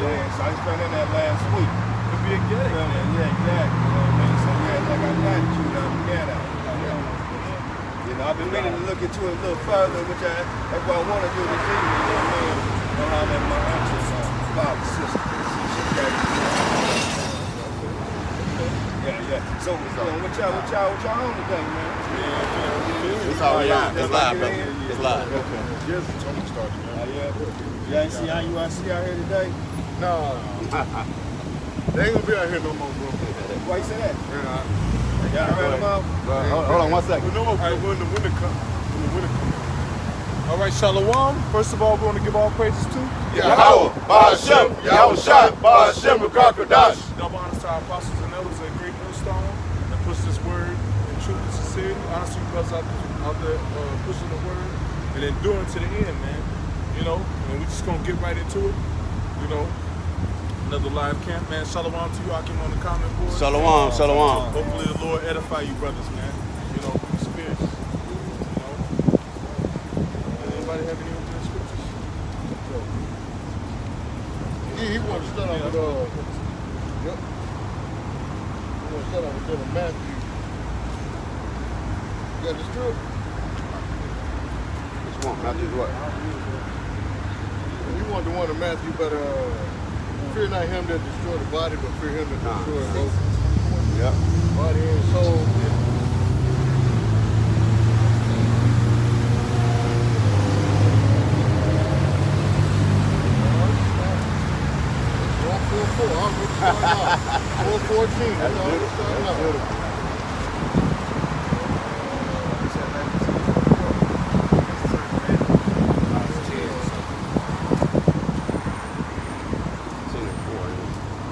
saying? So I spent in that last week. Could be a gag. Yeah, exactly. You know what I mean? So yeah, like I got you, I began out. You know, I've been meaning to look into it a little further, which that's what I want to do this evening. You know what I mean? Know how that my uncle's father's sister. Yeah. So, you know, what y'all on today, man? It's all live. It's live, brother. It's live. Okay. Just Tony started, man. You ain't see how you out here today? No. They ain't gonna be out here no more, bro. Why you say that? Yeah. Y'all ran them out? Hold on 1 second. We know when the winter comes. All right, Shalom. First of all, we want to give all praises to Yahweh, Ba'ashem, Yahweh Shai, Ba'ashem, Rukakadash. double honors to our apostles and elders at Great Millstone that push this word in truth and sincerity. Honestly, brothers out there pushing the word and enduring to the end, man. You know, and we're just gonna get right into it. You know, another live camp, man. Shalom to you. I came on the comment board. Shalom. Hopefully the Lord edify you, brothers, man. You know, spirits. You know. Anybody have any other scriptures? He wants to start off with yep. He wants to start off with Matthew. You got the script? Which one? Matthew what? You want the one of Matthew, but fear not him that destroy the body, but fear him that destroy both body and soul. I'm 414. That's all we're starting out.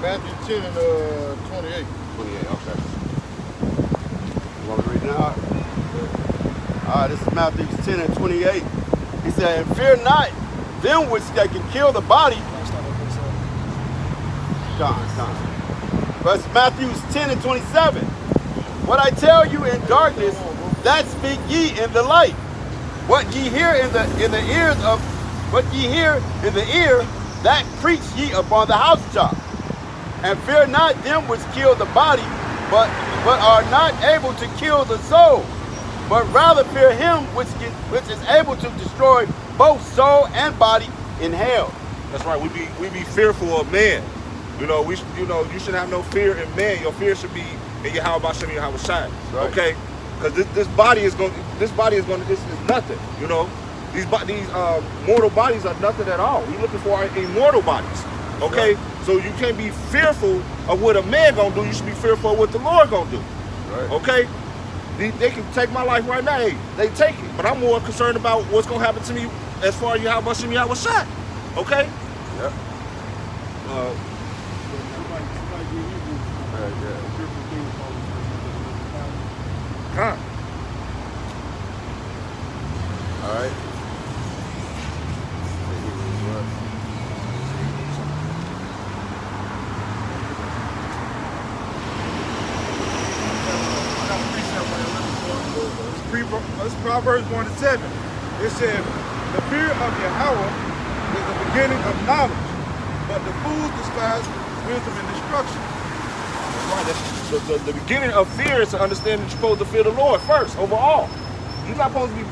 Matthew 10 and 28. 28, okay. You want me to read now? All right, this is Matthew 10 and 28. He said, and fear not them which that can kill the body. But Matthew 10 and 27. What I tell you in darkness, that speak ye in the light. What ye hear in the ears of what ye hear in the ear, that preach ye upon the housetop. And fear not them which kill the body, but are not able to kill the soul, but rather fear him which is able to destroy both soul and body in hell. That's right. We be fearful of man. You know, you should have no fear in man. Your fear should be in Yahweh Ba'ashem and Yahweh Shai. Right. Okay? Because this body is nothing. You know, these mortal bodies are nothing at all. We're looking for our immortal bodies. Okay? Right. So you can't be fearful of what a man gonna do. You should be fearful of what the Lord gonna do. Right. Okay? They can take my life right now. Hey, they take it. But I'm more concerned about what's gonna happen to me as far as Yahweh Ba'ashem and Yahweh Shai. Okay? Yep. Huh. All right. It's Proverbs 1:7. It said, the fear of Yahweh is the beginning of knowledge, but the fools despise wisdom and instruction. That's right. The beginning of fear is to understand that you're supposed to fear the Lord first, overall. You're not supposed to be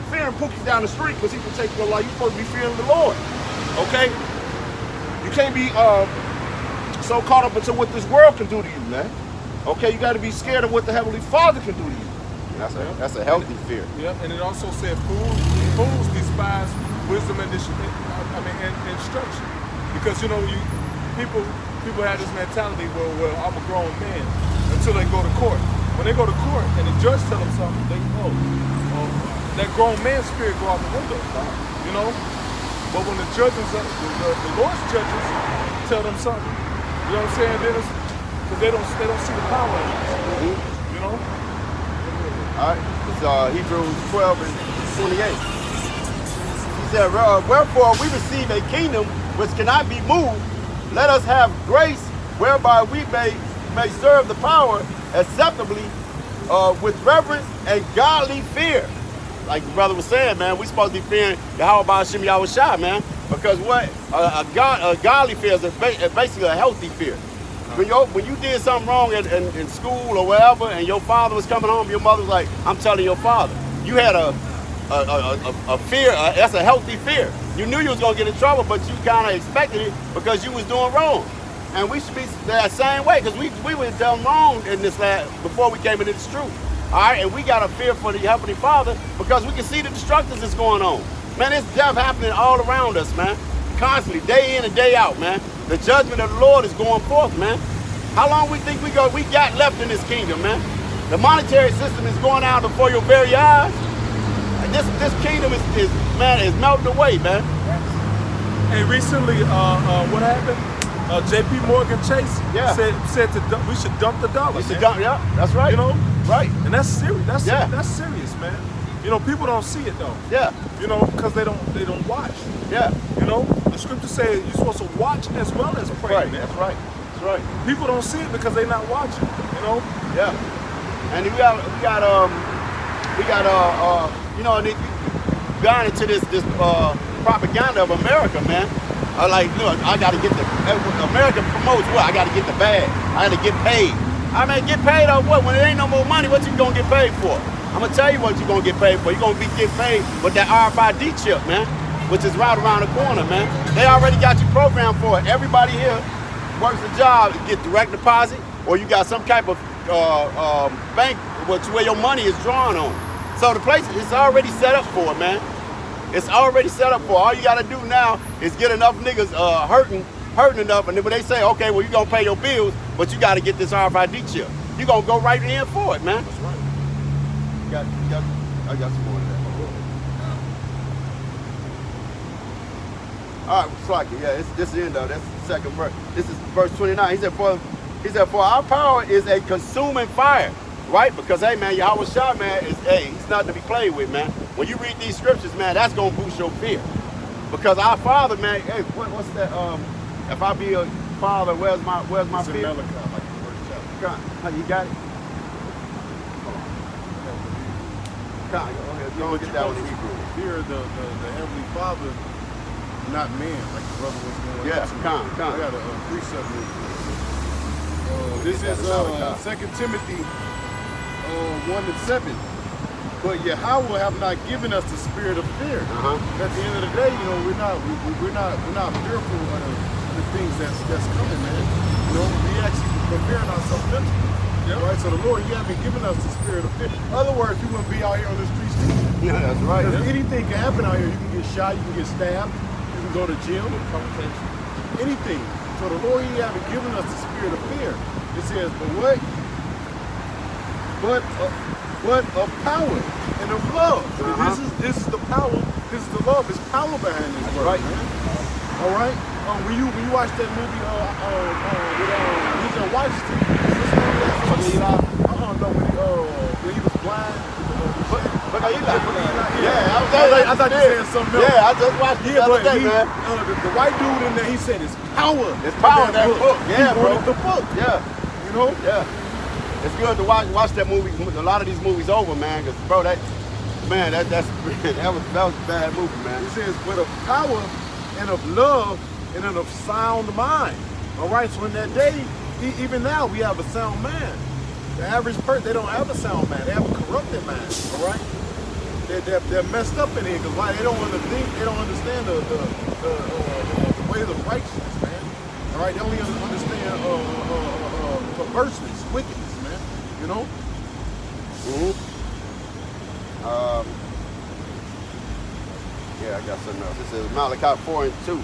fearing Pookie down the street because he can take your life. You're supposed to be fearing the Lord. Okay? You can't be so caught up into what this world can do to you, man. Okay? You got to be scared of what the Heavenly Father can do to you. That's a healthy fear. Yeah, and it also said fools despise wisdom and instruction. Because, you know, people have this mentality where, well, I'm a grown man until they go to court. When they go to court and the judge tells them something, they know. That grown man spirit go out the window, you know? But when the Lord's judges tell them something, you know what I'm saying? Because they don't see the power in it, you know? All right, it's Hebrews 12 and 28. He said, wherefore we receive a kingdom which cannot be moved. Let us have grace whereby we may serve the power acceptably with reverence and godly fear. Like the brother was saying, man, we supposed to be fearing Yahweh Ba'ashem Yahweh Shai, man. Because what a godly fear is basically a healthy fear. When you did something wrong in school or wherever, and your father was coming home, your mother was like, "I'm telling your father." You had a fear. That's a healthy fear. You knew you was gonna get in trouble, but you kind of expected it because you was doing wrong. And we should be that same way, because we were done wrong in this land before we came into this truth. All right, and we got a fear for the Heavenly Father because we can see the destructions that's going on. Man, there's death happening all around us, man. Constantly, day in and day out, man. The judgment of the Lord is going forth, man. How long we think we got left in this kingdom, man? The monetary system is going out before your very eyes. This kingdom is melting away, man. Hey, recently, what happened? J.P. Morgan Chase said we should dump the dollar. We should dump, yeah, that's right. You know, right? And that's serious. That's serious, man. You know, people don't see it though. Yeah. You know, because they don't watch. Yeah. You know, the scripture says you're supposed to watch as well as pray. Right. Man. That's right. That's right. People don't see it because they're not watching. You know. Yeah. And we got you know, and you got into this propaganda of America, man. Like, look, I got to get America promotes what? I got to get the bag. I got to get paid. I mean, get paid off what? When there ain't no more money, what you gonna get paid for? I'm gonna tell you what you're gonna get paid for. You're gonna get paid with that RFID chip, man, which is right around the corner, man. They already got you programmed for it. Everybody here works a job, you get direct deposit, or you got some type of bank where your money is drawn on. So the place is already set up for it, man. It's already set up for it. All you gotta do now is get enough niggas hurting enough, and then when they say, okay, well, you're gonna pay your bills, but you gotta get this RFID chip. You're gonna go right in for it, man. That's right. I got some more of that. All right, Slacky, yeah, this is the end though. That's the second verse. This is verse 29. He said, for our power is a consuming fire, right? Because hey, man, Yahweh Shah, man, he's not to be played with, man. When you read these scriptures, man, that's gonna boost your fear. Because our Father, man, hey, what's that? If I be a father, where's my fear? Malachi, like the first chapter. You got it? Go ahead, go get that one in Hebrew. Fear the Heavenly Father, not man, like the brother was going Yeah, to. come. I got a precept here. This is 2 Timothy 1:7. But Yahweh have not given us the spirit of fear. At the end of the day, you know, we're not fearful of the things that's coming, man. You know, we actually preparing ourselves mentally. Yeah. Right, so the Lord, He haven't given us the spirit of fear. In other words, we wouldn't be out here on the streets. Yeah, that's right. Because anything can happen out here. You can get shot, you can get stabbed, you can go to jail, anything. So the Lord, He haven't given us the spirit of fear. It says, but what? But of power and of love. This is the power. This is the love. There's power behind this word, right, man. All right. When you watch that movie with his wife, when he was blind. Yeah, I thought you were saying something else. Yeah, I just watched it the other day, man. The white dude in there, he said it's power. It's power in that book. Yeah, he wanted the book. Yeah. You know? Yeah. It's good to watch that movie, a lot of these movies over, man, because, bro, that was a bad movie, man. It says, but of power and of love and of sound mind. All right, so in that day, even now, we have a sound man. The average person, they don't have a sound mind. They have a corrupted mind, all right? They're messed up in here because why? They don't understand the ways of righteousness, man. All right, they only understand perverseness, wickedness, man. You know? Yeah, I got something else. It says Malachi 4:2.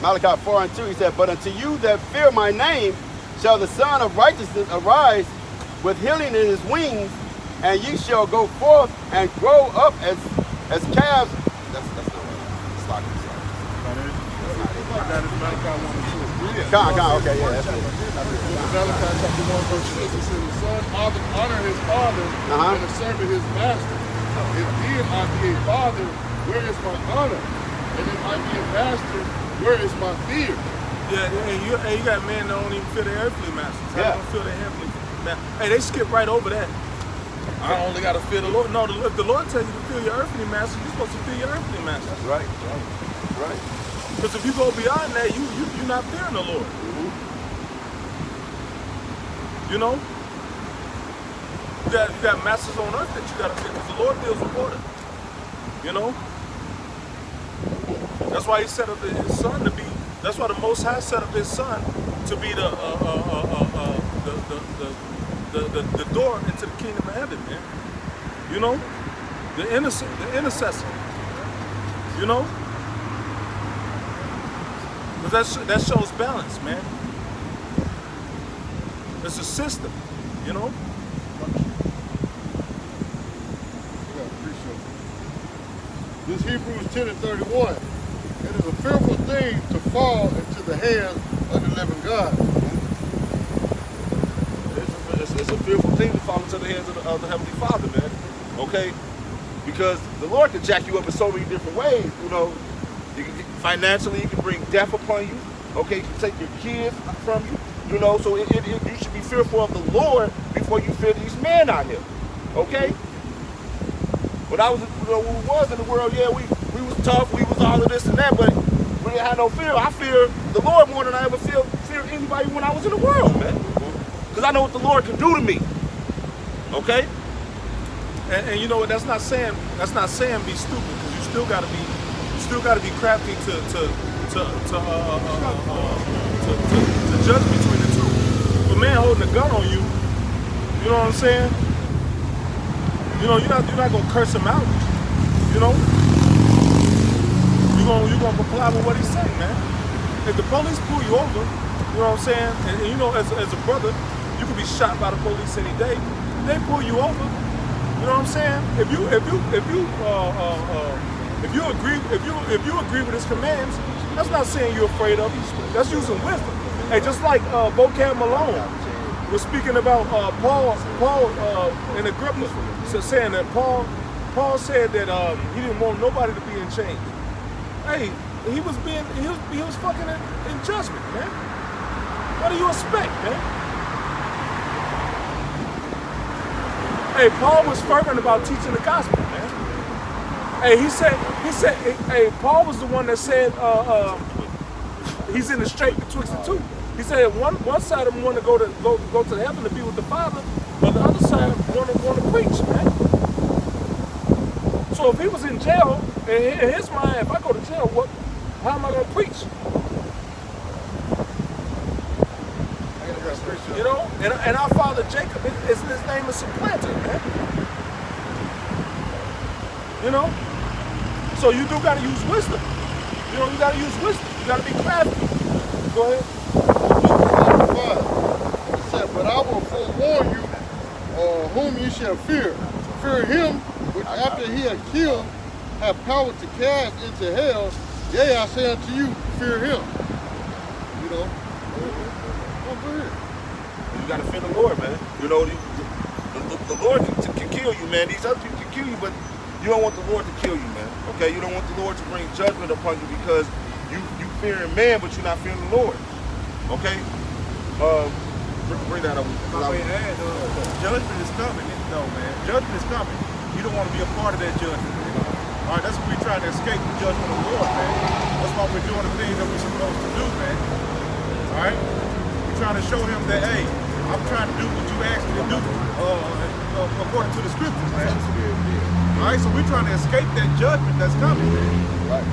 Malachi 4:2, he said, but unto you that fear my name shall the Son of Righteousness arise with healing in his wings, and ye shall go forth and grow up as calves. That's not right. It's like That is Malachi 1:2. Okay, yeah, that's it. Malachi chapter 1:6, it says, the son honor his father and the servant his master. If then I be a father, where is my honor? And if I be a master, where is my fear? Yeah, and you got men that don't even feel their earthly masters. How they don't feel their heavenly master? Hey, they skip right over that. I only got to fear the Lord. No, if the Lord tells you to fear your earthly master, you're supposed to fear your earthly master. That's right. Right. Because if you go beyond that, you're not fearing the Lord. You know? You got masters on earth that you got to fear because the Lord deals with order. You know? That's why he set up his son to be, that's why the Most High set up his son to be the door into the kingdom of heaven, man. You know? The intercessor. You know? But that shows balance, man. It's a system, you know? This Hebrews 10:31. It is a fearful thing to fall into the hands of the living God. It's a fearful thing to fall into the hands of the Heavenly Father, man. Okay? Because the Lord can jack you up in so many different ways, you know. Financially, he can bring death upon you. Okay, he can take your kids from you. You know, so you should be fearful of the Lord before you fear these men out here. Okay? When I was, when we was in the world, yeah, we was tough, we was all of this and that, but we didn't have no fear. I fear the Lord more than I ever fear anybody when I was in the world, man. Because I know what the Lord can do to me. Okay? And you know what? That's not saying be stupid, because you still got to be crafty to judge between the two. If a man holding a gun on you, you know what I'm saying? You know, you're not gonna curse him out. You know, you're gonna comply with what he's saying, man. If the police pull you over, you know what I'm saying? And you know, as a brother, you could be shot by the police any day. They pull you over. You know what I'm saying? If you agree with his commands, that's not saying you're afraid of him. That's using wisdom. Hey, just like Vocab Malone was speaking about Paul in Agrippa, saying that Paul said that he didn't want nobody to be in chains. Hey, he was fucking in judgment, man. What do you expect, man? Hey, Paul was fervent about teaching the gospel, man. Hey, he said, hey, Paul was the one that said he's in the strait betwixt the two. He said one side of him want to go to heaven to be with the Father, but the other side want to preach, man. So if he was in jail, in his mind, if I go to jail, how am I going to preach? You know, and our father Jacob, his name is supplanter, man. You know, so you do got to use wisdom. You know, you got to use wisdom. You got to be crafty. Go ahead. It said, but I will forewarn you whom you shall fear. Fear him which after he had killed have power to cast into hell. Yea, I say unto you, fear him. You know. You gotta fear the Lord, man. You know, the Lord can kill you, man. These other people can kill you, but you don't want the Lord to kill you, man. Okay, you don't want the Lord to bring judgment upon you because you fearing man, but you're not fearing the Lord. Okay? Bring that up. Judgment is coming, though, man. Judgment is coming. You don't want to be a part of that judgment. All right, that's what we're trying to escape the judgment of the Lord, man. That's why we're doing the things that we're supposed to do, man. All right? We're trying to show him that, hey, I'm trying to do what you asked me to do according to the scriptures, man. All right, so we're trying to escape that judgment that's coming, man. Right.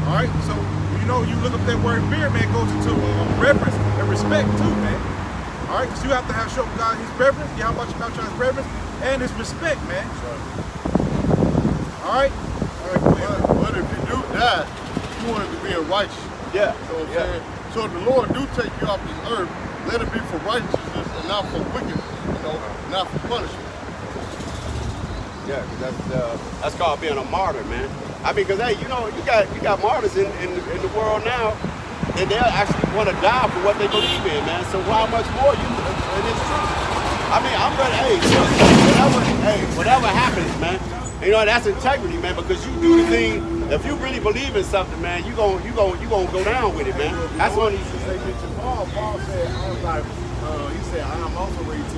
All right, so, you know, you look up that word fear, man, goes into reverence and respect, too, man. All right, because you have to show God his reverence, Yahweh his reverence, and his respect, man. All right? But if you do that, you want it to be a righteous. Yeah. So what I'm saying? So the Lord do take you off this earth, let it be for righteousness and not for wickedness, you know, not for punishment. Yeah, because that's called being a martyr, man. I mean, because hey, you know, you got martyrs in the world now, and they actually want to die for what they believe in, man. So how much more you? And it's true. I mean, I'm ready. Whatever happens, man. You know, that's integrity, man. Because you do the thing. If you really believe in something, man, you gonna go down with it, man. That's what they mentioned Paul. Paul said, he said, I am also ready to be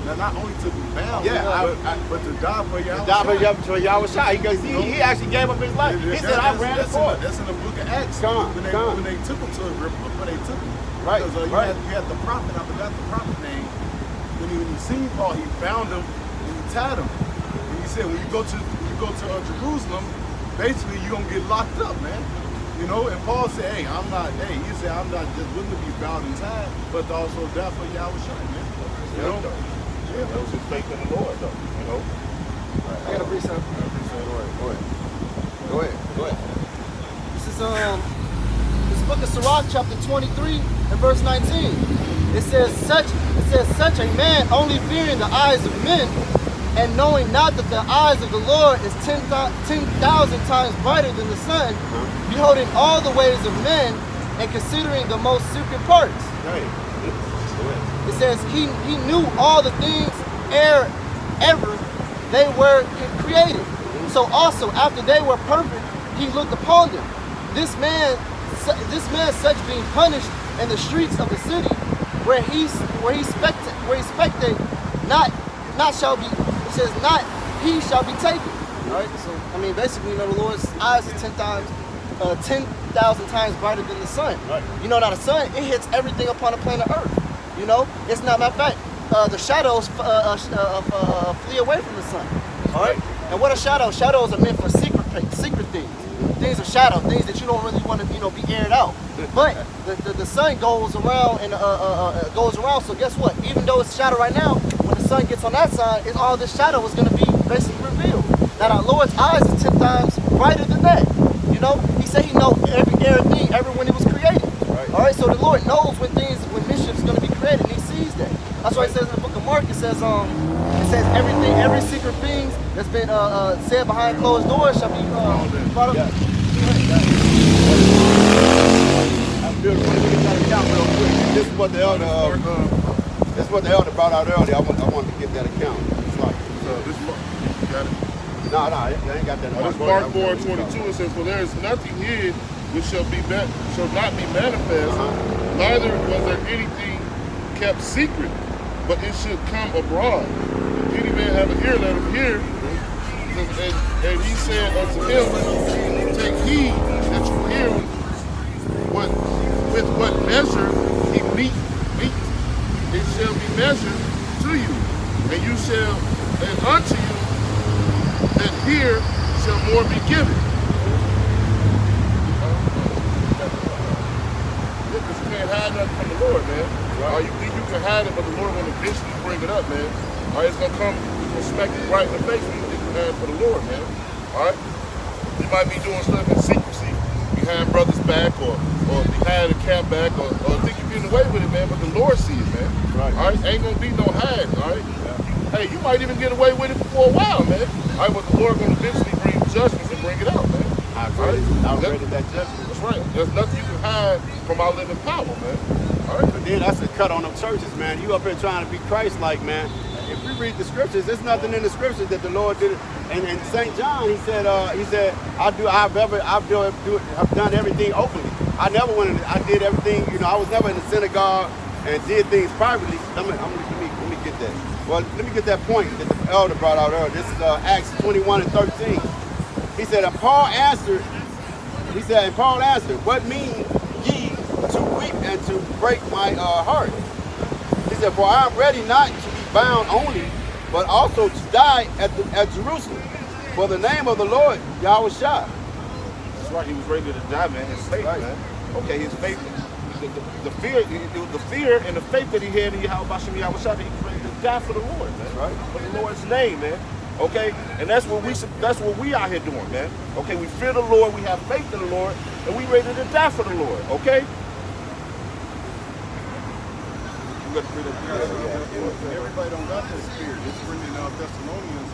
not only to be bound, Yeah, but to die for Yahweh. To die for Yahweh Shai. He actually gave up his life. He said, I ran the course. That's in the book of Acts. When they took him to it, before they took him. Right, Because you had the prophet, I forgot the prophet name. When he seen Paul, he found him and he tied him. And he said, when you go to Jerusalem, basically you're gonna get locked up, man. You know, and Paul said, he said, I'm not just willing to be bound and tied, but to also die for Yahweh Shai, man. You know? Yeah, that was his faith in the Lord, though. You know. I gotta read something. Go ahead. This is this book of Sirach, chapter 23 and verse 19. It says such a man only fearing the eyes of men, and knowing not that the eyes of the Lord is 10,000 times brighter than the sun, beholding all the ways of men and considering the most secret parts. Right. It says he knew all the things ever they were created. So also after they were perfect, he looked upon them. This man such being punished in the streets of the city, where he spectate, not shall be. It says not he shall be taken. All right. So I mean, basically, the Lord's eyes are 10,000 times brighter than the sun. Right. Now the sun, it hits everything upon the planet Earth. It's not, matter of fact, the shadows flee away from the sun. All right. And what are shadows? Shadows are meant for secret things. Things of shadow, things that you don't really want to, be aired out. But the sun goes around and goes around. So guess what? Even though it's shadow right now, when the sun gets on that side, all this shadow is going to be basically revealed. Now our Lord's eyes are 10 times brighter than that. He said he knows everything, when it was created. Right. All right. So the Lord knows when mischief is going to be created, and He sees that. That's why it says in the book of Mark, it says everything, every secret thing that's been said behind closed doors shall be brought up. Yeah. That's beautiful. Let me get that account real quick. This is what the elder brought out earlier. I wanted to get that account. It's like, This Mark, you got it? no, I ain't got that. This Mark 4:22, it says, for there is nothing hid which shall not be manifest, neither was there anything kept secret, but it should come abroad. If any man have an ear, let him hear. And he said unto him, take heed that you hear with what measure he meet, it shall be measured to you, and unto you that hear shall more be given. Because you can't hide nothing from the Lord, man. Right. You think you can hide it, but the Lord will eventually bring it up, man. It's gonna come smack you right in the face when you think you hide for the Lord, man. All right? You might be doing stuff in secrecy behind brother's back or behind the cap back or think you're getting away with it, man, but the Lord sees, man. Right. All right? Ain't gonna be no hiding, all right? Hey, you might even get away with it for a while, man. All right, but the Lord gonna eventually bring judgments and bring it out, man. I read that judgment. That's right. There's nothing you can hide from our living power, man. All right? But then that's a cut on them churches, man. You up here trying to be Christ-like, man. If we read the scriptures, there's nothing in the scriptures that the Lord did. And in St. John, he said, I've done everything openly. I did everything. I was never in the synagogue and did things privately. Let me get that. Well, let me get that point that the elder brought out earlier. This is Acts 21:13. He said, and Paul answered, what mean ye to weep and to break my heart? He said, for I am ready not to be bound only, but also to die at Jerusalem for the name of the Lord Yahweh Shai. That's right. He was ready to die, man. His faith, man. Okay, his faith. The fear and the faith that he had in Yahweh Shai, he was ready to die for the Lord, man. Right. For the Lord's name, man. Okay, and that's what we out here doing, man. Okay, we fear the Lord, we have faith in the Lord, and we ready to die for the Lord. Okay. Everybody don't got that spirit. It's written in Thessalonians,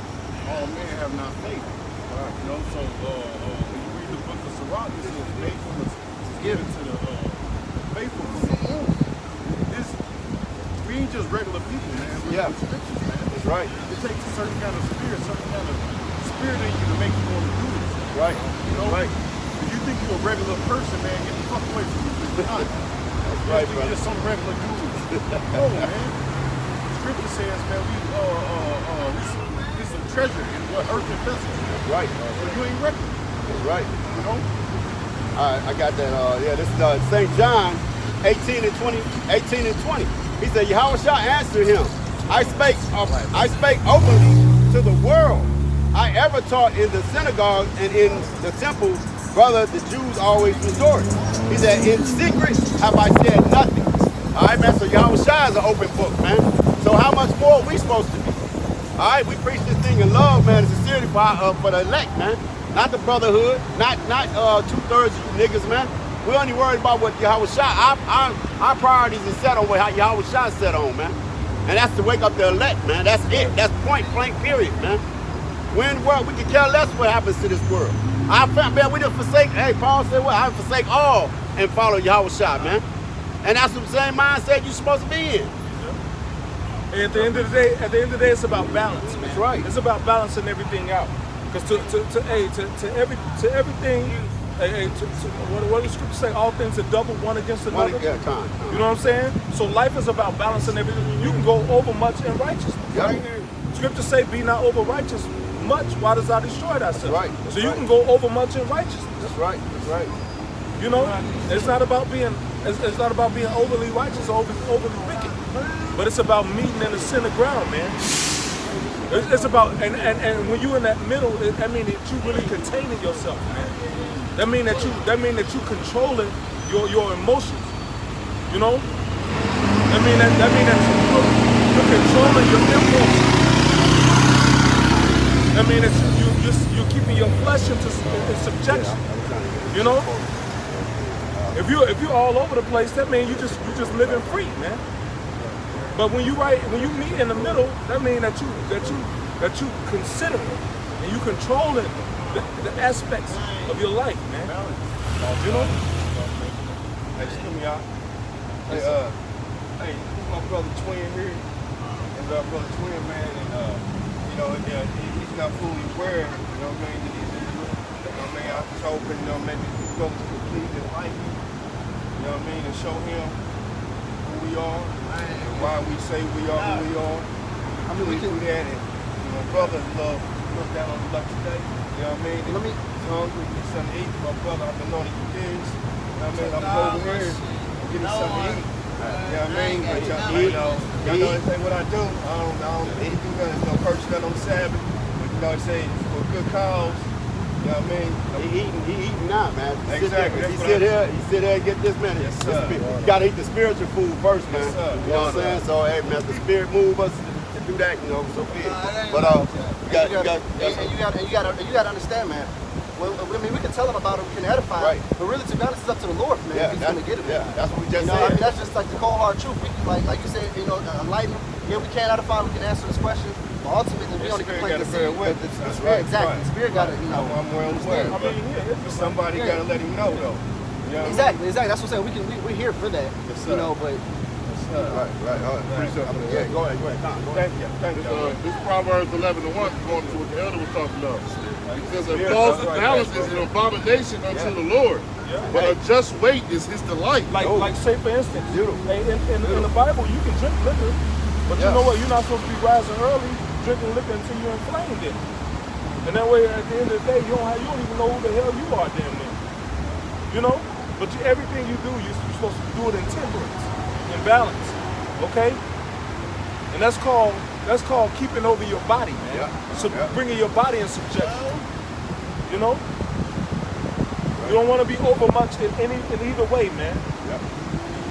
all men have not faith. So when you read the book of Sirach, it says faithfulness is given to the faithful from the womb. We ain't just regular people, man. We're scriptures, man. That's right. It takes a certain kind of spirit in you to make you want to do this. Right. Right. If you think you're a regular person, man, get the fuck away from me. You're not. That's right, brother. Just some regular dude. No, man. scripture says, man, we some treasure in what earthen vessels. That's right. So you ain't ready. That's right. You know? All right, I got that. Yeah, this is St. John 18 and 20. He said, Yahushua answered him, I spake openly to the world. I ever taught in the synagogues and in the temples, brother, the Jews always resort. He said, in secret have I said nothing. All right, man, so Yahushua is an open book, man. So how much more are we supposed to be? All right, we preach this thing in love, man, and sincerity for the elect, man. Not the brotherhood, not 2/3 of you niggas, man. We only worried about what Yahushua, our priorities is set on what Yahushua set on, man. And that's to wake up the elect, man. That's it. That's point blank, period, man. We're in the world, we can care less what happens to this world. Man, we just forsake, hey, Paul said what? I forsake all and follow Yahushua, man. And that's the same mindset you're supposed to be in. And at the end of the day, it's about balance, man. That's right. It's about balancing everything out. Because to everything, what does the scripture say? All things are double, one against another. You know what I'm saying? So life is about balancing everything. You can go over much in righteousness. Yep. Scripture say, be not over righteous much. Why does thou destroy thyself? That's right. So you can go over much in righteousness. That's right. That's right. You know, it's not about being overly righteous or overly wicked, but it's about meeting in the center ground, man. It's about and when you're in that middle, that means that you really containing yourself, man. That mean that you controlling your emotions. You know, that mean that you're controlling your impulses. I mean that you're keeping your flesh in subjection. You know. If you're all over the place, that means you just living free, man. But when you meet in the middle, that means that you considering and you controlling the aspects of your life, man. You know? Hey, excuse me, y'all. Hey, this is my brother Twin here. And our brother Twin, man, and he's not fully aware, you know what I mean, that he's Israel. You know what I mean? I was hoping, maybe go to complete his life. You know what I mean? And show him who we are and why we say we are who we are. I mean, we can do that. And brother look down on the luck today. You know what I mean? He's hungry, get something to eat. My brother, I've been on it for years. You know what I mean? I'm over here getting something to eat. You know what I mean? But y'all know this ain't what I do. I don't do nothing, no purchase nothing on the Sabbath. But you know what I'm saying? For a good cause. You know what I mean? He eating now, man. Exactly. He sit here and get this, man. Yes, sir. You gotta eat the spiritual food first, man. Yes, sir. You know what I'm saying? So, hey, man, the spirit move us to do that, you know, so be it. But you gotta understand, man. Well, I mean, we can tell them about it, we can edify them, but really, to be honest, it's up to the Lord, man. If he's gonna get it. Yeah, that's what we just said. I mean, that's just like the cold hard truth. We can, like you said, enlighten them. Yeah, we can't edify them, we can answer this question. But ultimately, we only can play the spirit. The spirit, exactly. The spirit gotta, I'm well aware. I mean, somebody gotta let him know, though. You know exactly. That's what I'm saying. We're here for that. Yes, you know, but. Right. Yeah, go ahead. Thank you. This Proverbs 11:1 is going to what the elder was talking about. It says, a false balance is an abomination unto the Lord, but a just weight is his delight. Like say for instance, in the Bible, you can drink liquor, but you know what? You're not supposed to be rising early drinking liquor until you're inflamed in it. And that way, at the end of the day, you don't even know who the hell you are, damn near. You know? But everything you do, you're supposed to do it in temperance, in balance. Okay? And that's called keeping over your body, man. So bringing your body in subjection. You know? You don't want to be over much in either way, man.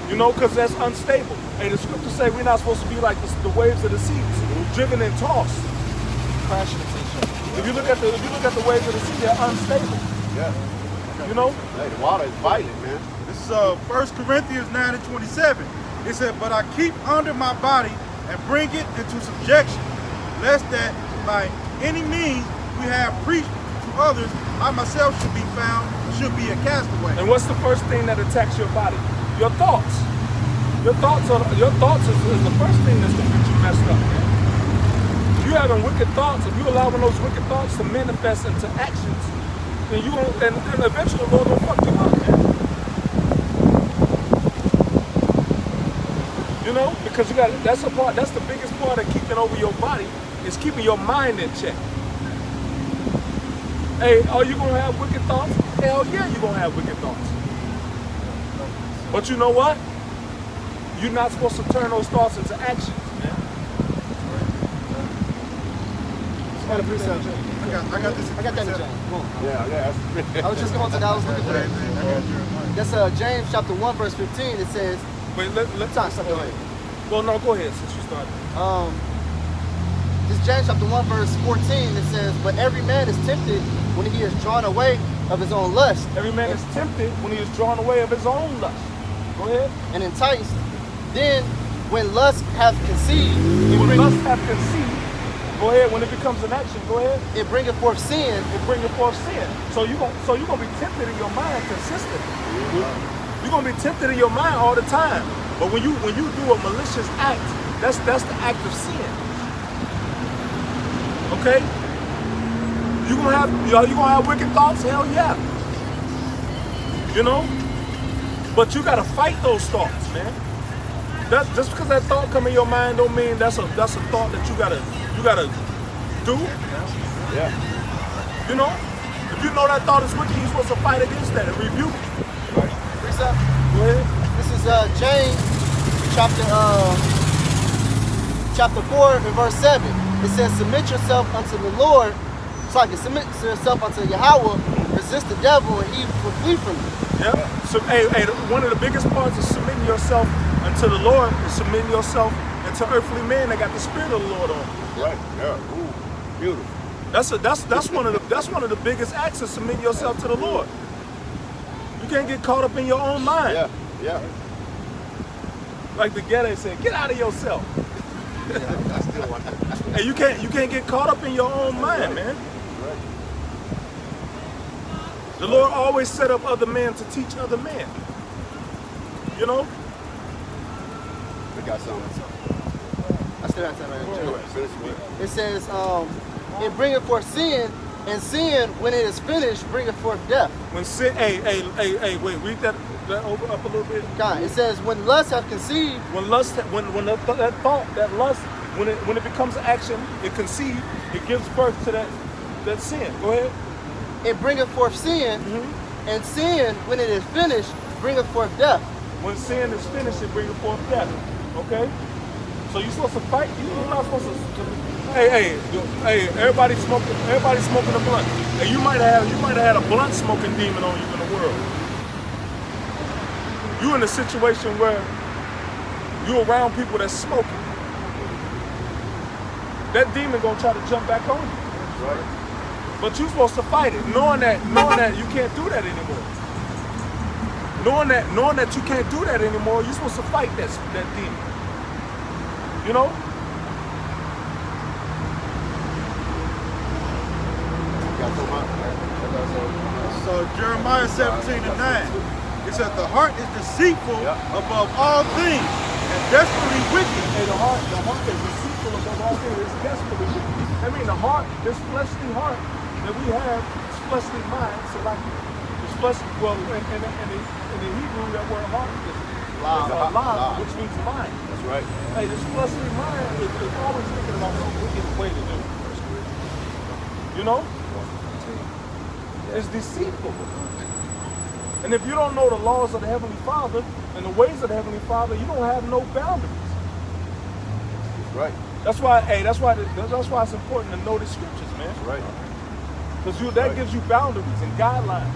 You know, because that's unstable. And the scriptures say we're not supposed to be like the waves of the seas, driven and tossed, crashing into each other. If you look at the waves of the sea, they're unstable. Yeah. You know? Hey, the water is violent, man. This is 1 Corinthians 9:27. It said, but I keep under my body and bring it into subjection, lest that by any means we have preached to others, I myself should be a castaway. And what's the first thing that attacks your body? Your thoughts. Your thoughts is the first thing that's gonna get you messed up, man. If you're having wicked thoughts, if you're allowing those wicked thoughts to manifest into actions, then you won't, and eventually the Lord will fuck you up, man. You know, because you got that's the biggest part of keeping over your body is keeping your mind in check. Hey, are you gonna have wicked thoughts? Hell yeah, you're gonna have wicked thoughts. But you know what? You're not supposed to turn those thoughts into actions, man. I got this. I got that in James. Come on. Yeah. I was just going to I was looking for that. That's James chapter 1 verse 15. It says, Wait, let's go ahead. Well, no, go ahead since you started. This James chapter 1 verse 14. It says, but every man is tempted when he is drawn away of his own lust. Every man is tempted when he is drawn away of his own lust. Go ahead. And enticed. Then, when lust hath conceived, go ahead. When it becomes an action, go ahead. It bringeth forth sin. So you're gonna be tempted in your mind consistently. You're gonna be tempted in your mind all the time. But when you do a malicious act, that's the act of sin. Okay? You gonna have wicked thoughts? Hell yeah. You know? But you gotta fight those thoughts, man. Just because that thought come in your mind don't mean that's a thought that you gotta do. Yeah. You know? If you know that thought is wicked, you're supposed to fight against that and rebuke it. Right. Precept. Go ahead. This is James chapter 4 and verse 7. It says, submit yourself unto the Lord. Submit yourself unto Yahweh, resist the devil, and he will flee from you. Yeah. So, hey, one of the biggest parts of submitting yourself unto the Lord is submitting yourself unto earthly men that got the spirit of the Lord on. Right. Yeah. Ooh, beautiful. That's one of the biggest acts of submitting yourself to the Lord. You can't get caught up in your own mind. Yeah. Yeah. Like the ghetto said, get out of yourself. I still want that. Hey, you can't get caught up in your own mind, man. Right. The Lord always set up other men to teach other men. You know? We got something. I still got that right Go here. ahead, finish it. It says, it bringeth forth sin, and sin, when it is finished, bringeth forth death. When sin, wait, read that over up a little bit. God, it says, when lust hath conceived, When lust, that lust, when it becomes action, it conceived, it gives birth to that sin. Go ahead. it bringeth forth sin, and sin, when it is finished, bringeth forth death. When sin is finished, it brings forth death. Okay? So you're supposed to fight. You're not supposed to. Hey, everybody smoking a blunt. Hey, you might have had a blunt smoking demon on you in the world. You in a situation where you're around people that's smoking. That demon gonna try to jump back on you. Right. But you're supposed to fight it, knowing that you can't do that anymore. Knowing that you can't do that anymore, you're supposed to fight that demon. You know? So Jeremiah 17:9, it says the heart is deceitful above all things and desperately wicked. Hey, the heart is deceitful above all things. It's desperately wicked. I mean, the heart, this fleshly heart that we have, this fleshly mind, so like this fleshly, well, in the Hebrew, that word heart is la, which means mind. That's right. Hey, this fleshly mind is always thinking about some wicked way to do it. You know? It's deceitful. And if you don't know the laws of the Heavenly Father and the ways of the Heavenly Father, you don't have no boundaries. Right. That's why it's important to know the scriptures, man. That's right. Because that gives you boundaries and guidelines.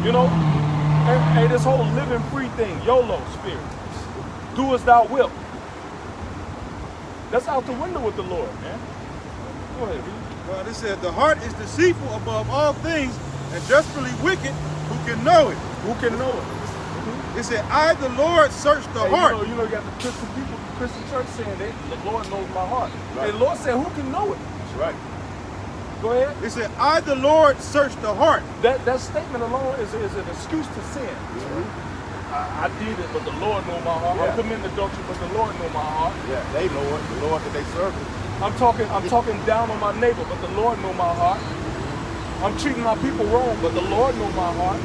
You know? Hey, this whole living free thing, YOLO spirit. Do as thou wilt. That's out the window with the Lord, man. Go ahead, read. God, it said the heart is deceitful above all things and desperately wicked. Who can know it? Who can know it? It said, I, the Lord, search the heart. You know, you got the Christian people, the Christian church saying the Lord knows my heart. Right. And the Lord said, who can know it? That's right. Go ahead. It said, I, the Lord, search the heart. That statement alone is an excuse to sin. I did it, but the Lord know my heart. I'm committing adultery, but the Lord know my heart. Yeah, they know it. The Lord that they serve. I'm talking down on my neighbor, but the Lord know my heart. I'm treating my people wrong, but the Lord know my heart.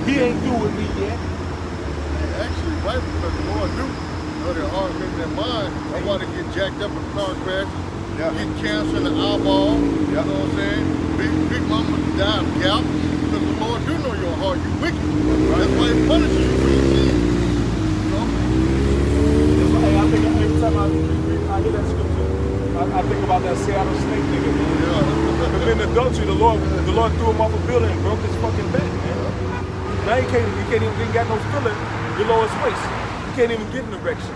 He ain't through with me yet. street, right? Because the Lord knew their heart and their mind. I want to get jacked up in a car crash, get cancer in the eyeball, you know what I'm saying? Big mama die of gout, because the Lord do know your heart, you wicked. That's why he punishes you for your sin. You know? Hey, I think every time I hear that scripture, I think about that Seattle snake nigga, man. Committing adultery, the Lord threw him off a building and broke his fucking back, man. Now he can't even got no feeling below his waist. You can't even get an erection.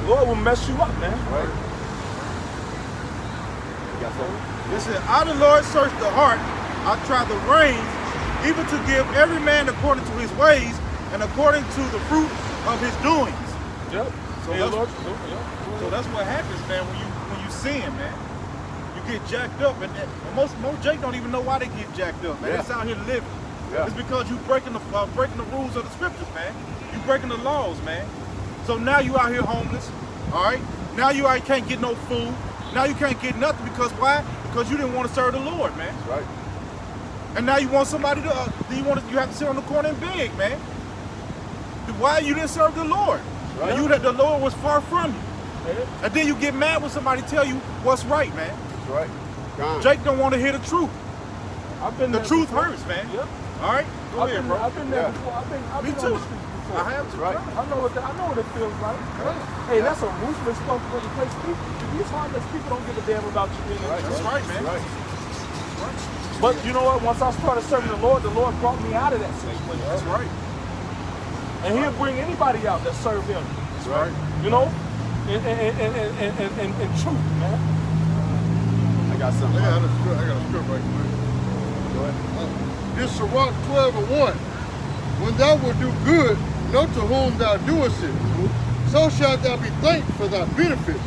The Lord will mess you up, man. Right. It said, I the Lord search the heart, I try the reins, even to give every man according to his ways and according to the fruit of his doings. Yep. So that's what happens, man, when you sin, man. You get jacked up, and most Jake don't even know why they get jacked up, man. They're just out here living. It's because you breaking the rules of the scriptures, man. You breaking the laws, man. So now you out here homeless, all right? Now you can't get no food. Now you can't get nothing because why? Because you didn't want to serve the Lord, man. Right. And now you want somebody to, you have to sit on the corner and beg, man. Why you didn't serve the Lord? Right. And the Lord was far from you. And then you get mad when somebody tell you what's right, man. That's right. God. Jake don't want to hear the truth. The truth hurts, man. Yep. All right, go ahead, bro. I've been there before. I've been Me on too. the streets before. I have to. Right. I know what it feels like. Hey, that's a ruthless fucking place. These heartless people don't give a damn about you being in the That's church. right, man. Right. But you know what? Once I started serving the Lord brought me out of that situation. That's right. And He'll bring anybody out that serve Him. That's right. You know, in truth, man. I got something. I got a script right quick. Go ahead. This Sirach 12:1. When thou wilt do good, know to whom thou doest it. So shalt thou be thanked for thy benefits.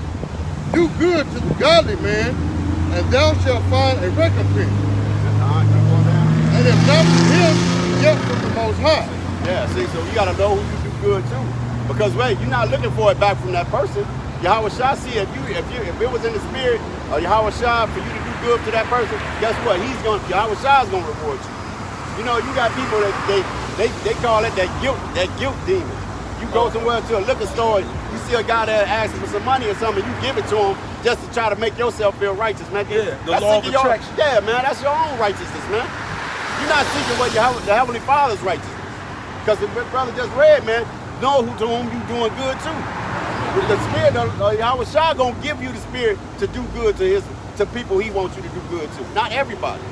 Do good to the godly man, and thou shalt find a recompense. And if not from him, yet from the Most High. Yeah, see, so you gotta know who you do good to. Because wait, you're not looking for it back from that person. Yahweh Shah, see, if it was in the spirit of Yahweh Shah for you to do good to that person, guess what? Yahweh Shah is gonna reward you. You know, you got people that they call it that guilt demon. You go somewhere to a liquor store, you see a guy that asking for some money or something, you give it to him just to try to make yourself feel righteous, man. Yeah, the law of attraction. Yeah, man, that's your own righteousness, man. You're not seeking what the Heavenly Father's righteousness. Because the brother just read, man, know to whom you doing good to. With the spirit of Yahweh Shah gonna give you the spirit to do good to people He wants you to do good to. Not everybody.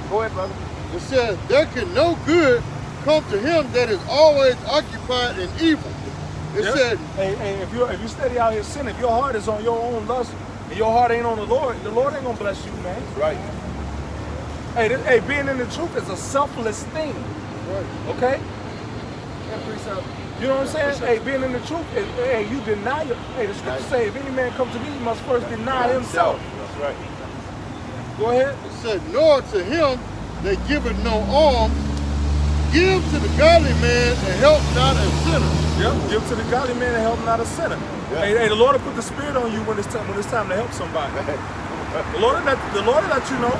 Go ahead, brother. It says, there can no good come to him that is always occupied in evil. It said, hey, if you steady out here sinning, if your heart is on your own lust and your heart ain't on the Lord ain't gonna bless you, man. Right. Hey, being in the truth is a selfless thing. right. Okay? You know what I'm saying? Hey, being in the truth, you deny it. Hey, the scripture say, if any man come to me, he must first deny himself. That's right. Go ahead. It said, nor to him that giveth no alms, give to the godly man and help not a sinner. Yep. Give to the godly man and help not a sinner. Yeah. Hey, the Lord will put the Spirit on you when it's time to help somebody. The Lord will let you know.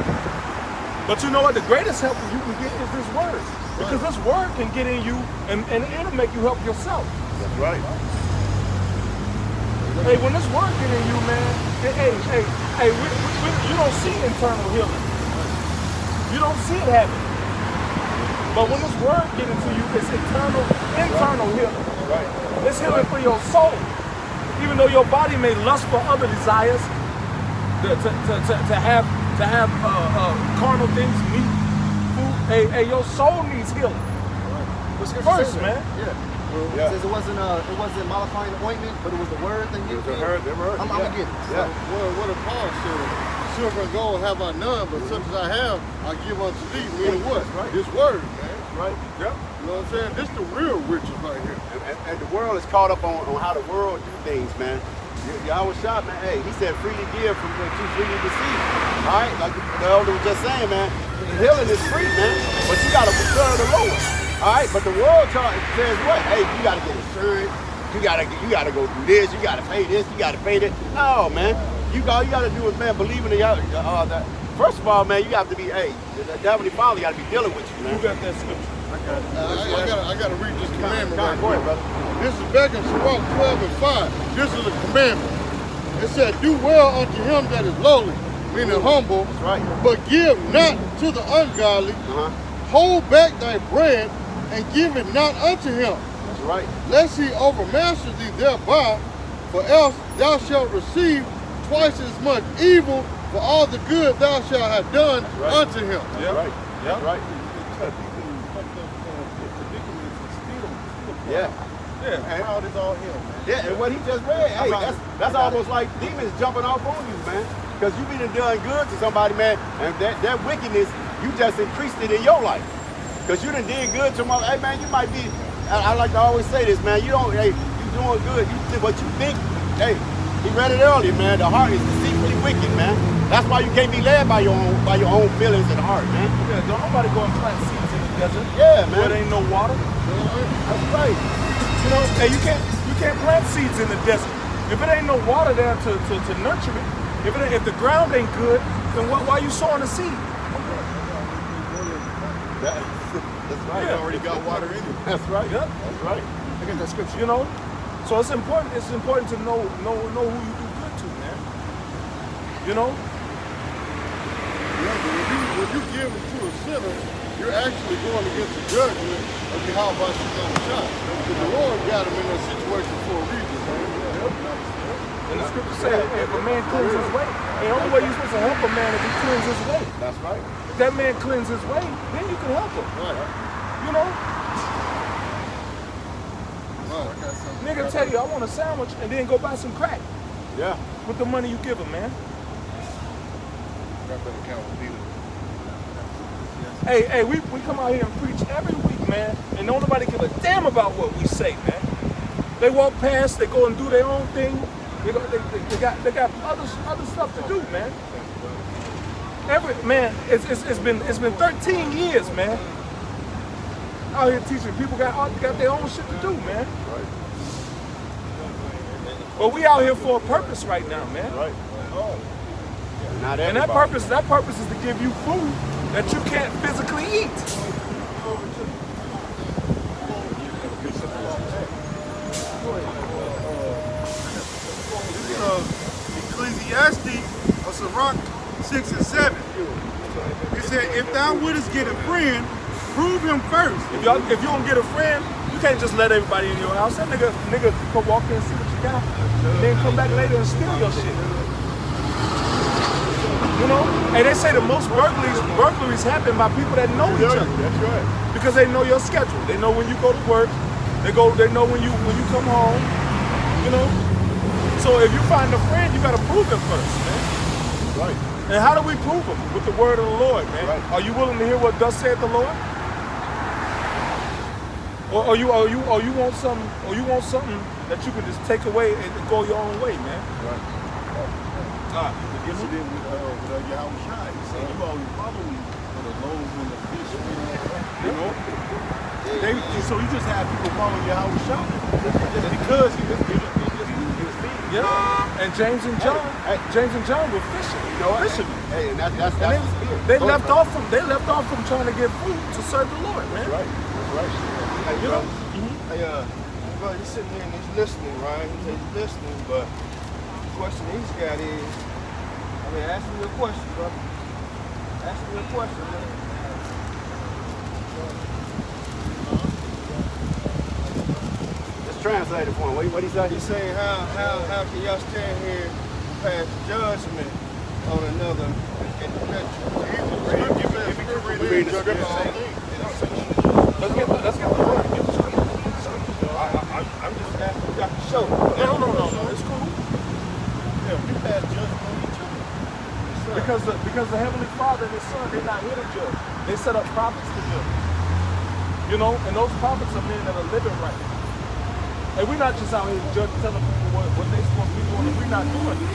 But you know what? The greatest help you can get is this word. Because this word can get in you and it'll make you help yourself. That's right. Hey, when this word get in you, man, you don't see internal healing. You don't see it happening. But when this word get into you, it's internal healing. Right. It's healing for your soul. Even though your body may lust for other desires, to have carnal things, meat, food. Hey, your soul needs healing. First, man. It says it wasn't mollifying ointment, but it was the word that you Word. I'm gonna get it. Yeah. What did Paul said? Silver and gold have I none, but such as I have, I give unto thee. Meaning what? Right. This word, man. Right. Yep. You know what I'm saying? This the real riches right here. And the world is caught up on how the world do things, man. Yahweh Shah, man, hey, he said free to give from too free to receive. All right, like the elder was just saying, man, healing is free, man, but you gotta serve the Lord. All right, but the world says what? Hey, you gotta get insurance, you gotta go do this, you gotta pay this, you gotta pay that. No, man, all you gotta do is, man, believe in the first of all, man, you have to be, the Heavenly Father gotta be dealing with you, man. You got that scripture. I gotta read this commandment Go right ahead, here. brother. This is back in Sirach 12 and 5. This is a commandment. It said, do well unto him that is lowly, meaning humble, That's right. but give not to the ungodly. Hold back thy bread and give it not unto him, That's right. lest he overmaster thee thereby, for else thou shalt receive twice as much evil for all the good thou shalt have done right. unto him. That's right. That's right. Yeah. Yeah, And, proud is all him, man. yeah, and what he just read, hey, that's almost like demons jumping off on you, man. Because you been done good to somebody, man, and that wickedness, you just increased it in your life. Because you done did good to my, hey, man, you might be, I like to always say this, man, you don't, hey, you doing good, you did what you think, hey, he read it earlier, man, the heart is deceitfully wicked, man. That's why you can't be led by your own feelings and heart, man. Yeah, don't nobody go and plant seeds in the desert. Yeah, man. Where there ain't no water. That's right. You know, hey, you can't plant seeds in the desert. If it ain't no water there to nurture it, if the ground ain't good, then why you sowing a seed? That's right. Yeah. Already got water in it. That's right. Yeah. That's right. Look at that scripture. You know, so it's important. It's important to know who you do good to, man. You know. Yeah, but when you give it to a sinner, you're actually going against the judgment of Yahweh Shah. The Lord got him in that situation for a reason, man. And the scripture says, if a man cleans his way, the only way you're supposed to help a man if he cleans his way. That's right. If that man cleans his way, then you can help him. Right. You know, Right. nigga tell you I want a sandwich and then go buy some crack Yeah. with the money you give him, man. Got that account with Peter. Hey, we come out here and preach every week, man, and don't nobody give a damn about what we say, man. They walk past, they go and do their own thing. They got other stuff to do, man. It's been 13 years, man. Out here teaching people got their own shit to do, man. Right. But we out here for a purpose right now, man. Right. Not And everybody. that purpose is to give you food that you can't physically eat. Ecclesiastes of Sirach 6 and 7. It said, if thou wouldest get a friend, prove him first. If you don't get a friend, you can't just let everybody in your house. That nigga come walk in and see what you got, and then come back later and steal your shit. You know? And they say the most burglaries happen by people that know each other. That's right. Because they know your schedule. They know when you go to work. They know when you come home. You know? So if you find a friend, you gotta prove him first, man. Right. And how do we prove him? With the word of the Lord, man. Right. Are you willing to hear what thus saith the Lord? Or you want something that you can just take away and go your own way, man. Right. The incident with Yahweh Shai, he said, you always follow me for the loaves and the fish. You know? So you just have people follow Yahweh Shai just because he was feeding. Yeah. And James and John were fishing. You know what? Fishing. Hey, and that's the And spirit. they left off from trying to get food to serve the Lord, man. That's right. That's right. Hey, You know? Hey, bro, he's sitting here and he's listening, right? He's listening, but the question he's got is, ask me a question, bro. Ask me a question, man. Let's translate it for him. What do you say? He's saying, how can y'all stand here and pass judgment on another individual? If you can read the scripture, Let's get the word. I'm just asking you got to show. No. It's cool. Yeah, we pass judgment on each other. Because the Heavenly Father and His Son, they're not here to judge. They set up prophets to judge. You know, and those prophets are men that are living right. And we're not just out here judging, telling people what they're supposed to be doing, and we're not doing it.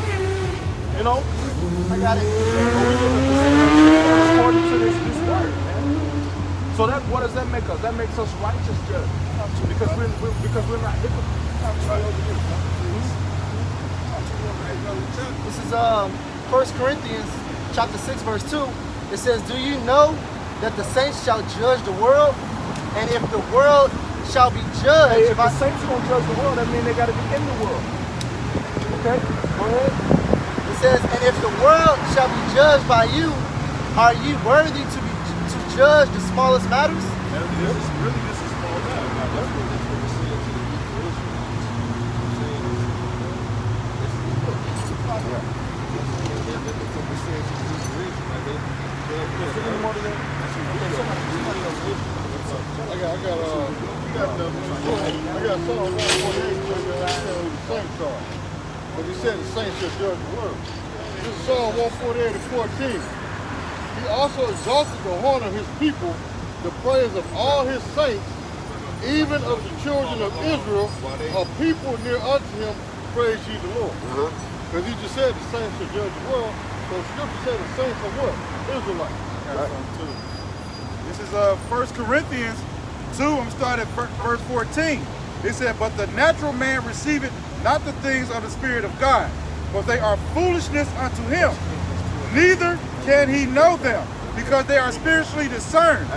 You know? I got it. But we live according to this word, man. So what does that make us? That makes us righteous judges. Because we're not hypocrites. This is 1 Corinthians chapter 6, verse 2. It says, do you know that the saints shall judge the world? And if the world shall be Hey, judged if by... the saints gonna judge the world, that means they gotta be in the world. Okay, go ahead. It says, and if the world shall be judged by you, are ye worthy to judge the smallest matters? This is really just a small matter. That's what it says to I got Psalm 148 the saints are. But he said the saints shall judge the world. This is Psalm 148 and 14. He also exalted the horn of his people, the praise of all his saints, even of the children of Israel, a people near unto him, praise ye the Lord. Because he just said the saints shall judge the world, so scripture said the saints are what? Israelites. This is 1 Corinthians 2, I'm starting at verse 14. It said, but the natural man receiveth not the things of the Spirit of God, for they are foolishness unto him. Neither can he know them, because they are spiritually discerned.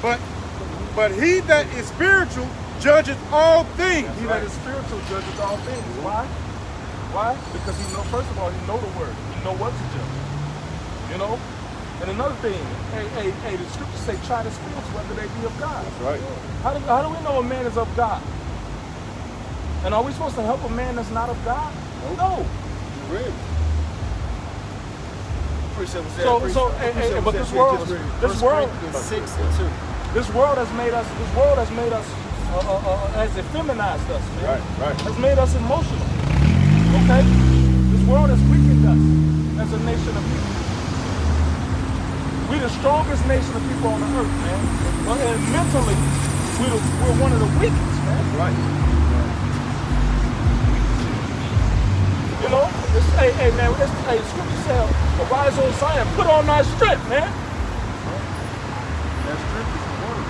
But he that is spiritual judgeth all things. He that is spiritual judges all things. Why? Why? Because he know, first of all, he know the word. He know what to judge. You know? And another thing, the scriptures say try the spirits whether they be of God. That's right. How do we know a man is of God? And are we supposed to help a man that's not of God? No. Really? But this world 6 and 2. This world has made us, has effeminized us, man. Right. Has made us emotional. Okay? This world has weakened us as a nation of people. We're the strongest nation of people on the earth, man. And mentally, we're one of the weakest, man. Right. You know? Scripture says, arise, O Zion, put on thy strength, man. That strength is the word.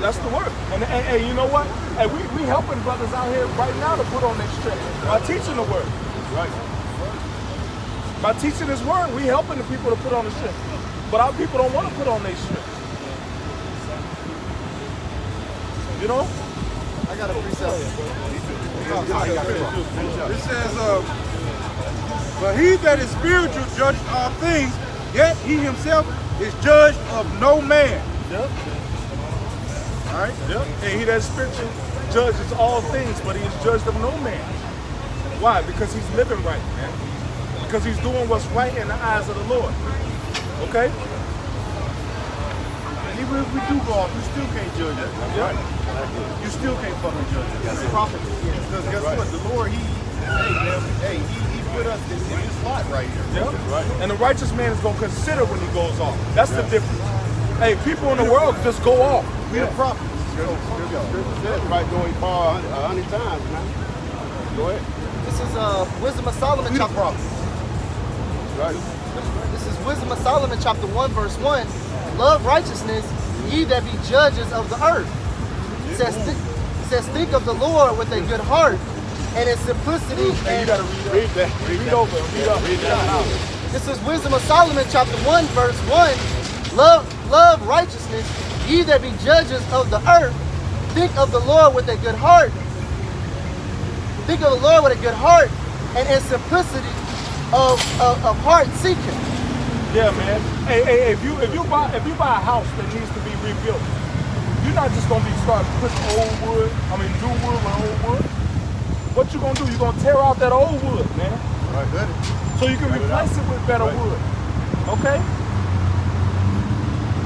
That's the word. And you know what? Hey, we helping brothers out here right now to put on their strength by teaching the word. Right. By teaching this word, we helping the people to put on the strength. But our people don't want to put on their strength. You know? I got a precept. It says, but he that is spiritual judges all things, yet he himself is judged of no man. Yep. All right? Yep. And he that is spiritual judges all things, but he is judged of no man. Why? Because he's living right, man. Because he's doing what's right in the eyes of the Lord. Okay? And even if we do go off, you still can't judge it. That's right. You still can't fucking judge it. That's prophet. Because guess what? The Lord, he put us in this spot right here. Yep. Right. And the righteous man is going to consider when he goes off. That's the difference. Hey, people in the world just go off. We the prophets. Scripture says right going far 100 times, man. Go ahead. This is Wisdom of Solomon We the chapter. prophets. Right. This is Wisdom of Solomon chapter 1 verse 1. Love righteousness, ye that be judges of the earth. It says, think of the Lord with a good heart and in simplicity. Hey, you got to read that. Read over. Read that. This is Wisdom of Solomon chapter 1 verse 1. Love righteousness, ye that be judges of the earth. Think of the Lord with a good heart. Think of the Lord with a good heart and in simplicity of heart seeking. Yeah, man. Hey, if you buy a house that needs to be rebuilt, you're not just gonna start putting new wood with old wood. What you gonna do? You're gonna tear out that old wood, man. Right. Good. So you can replace it with better wood. Okay?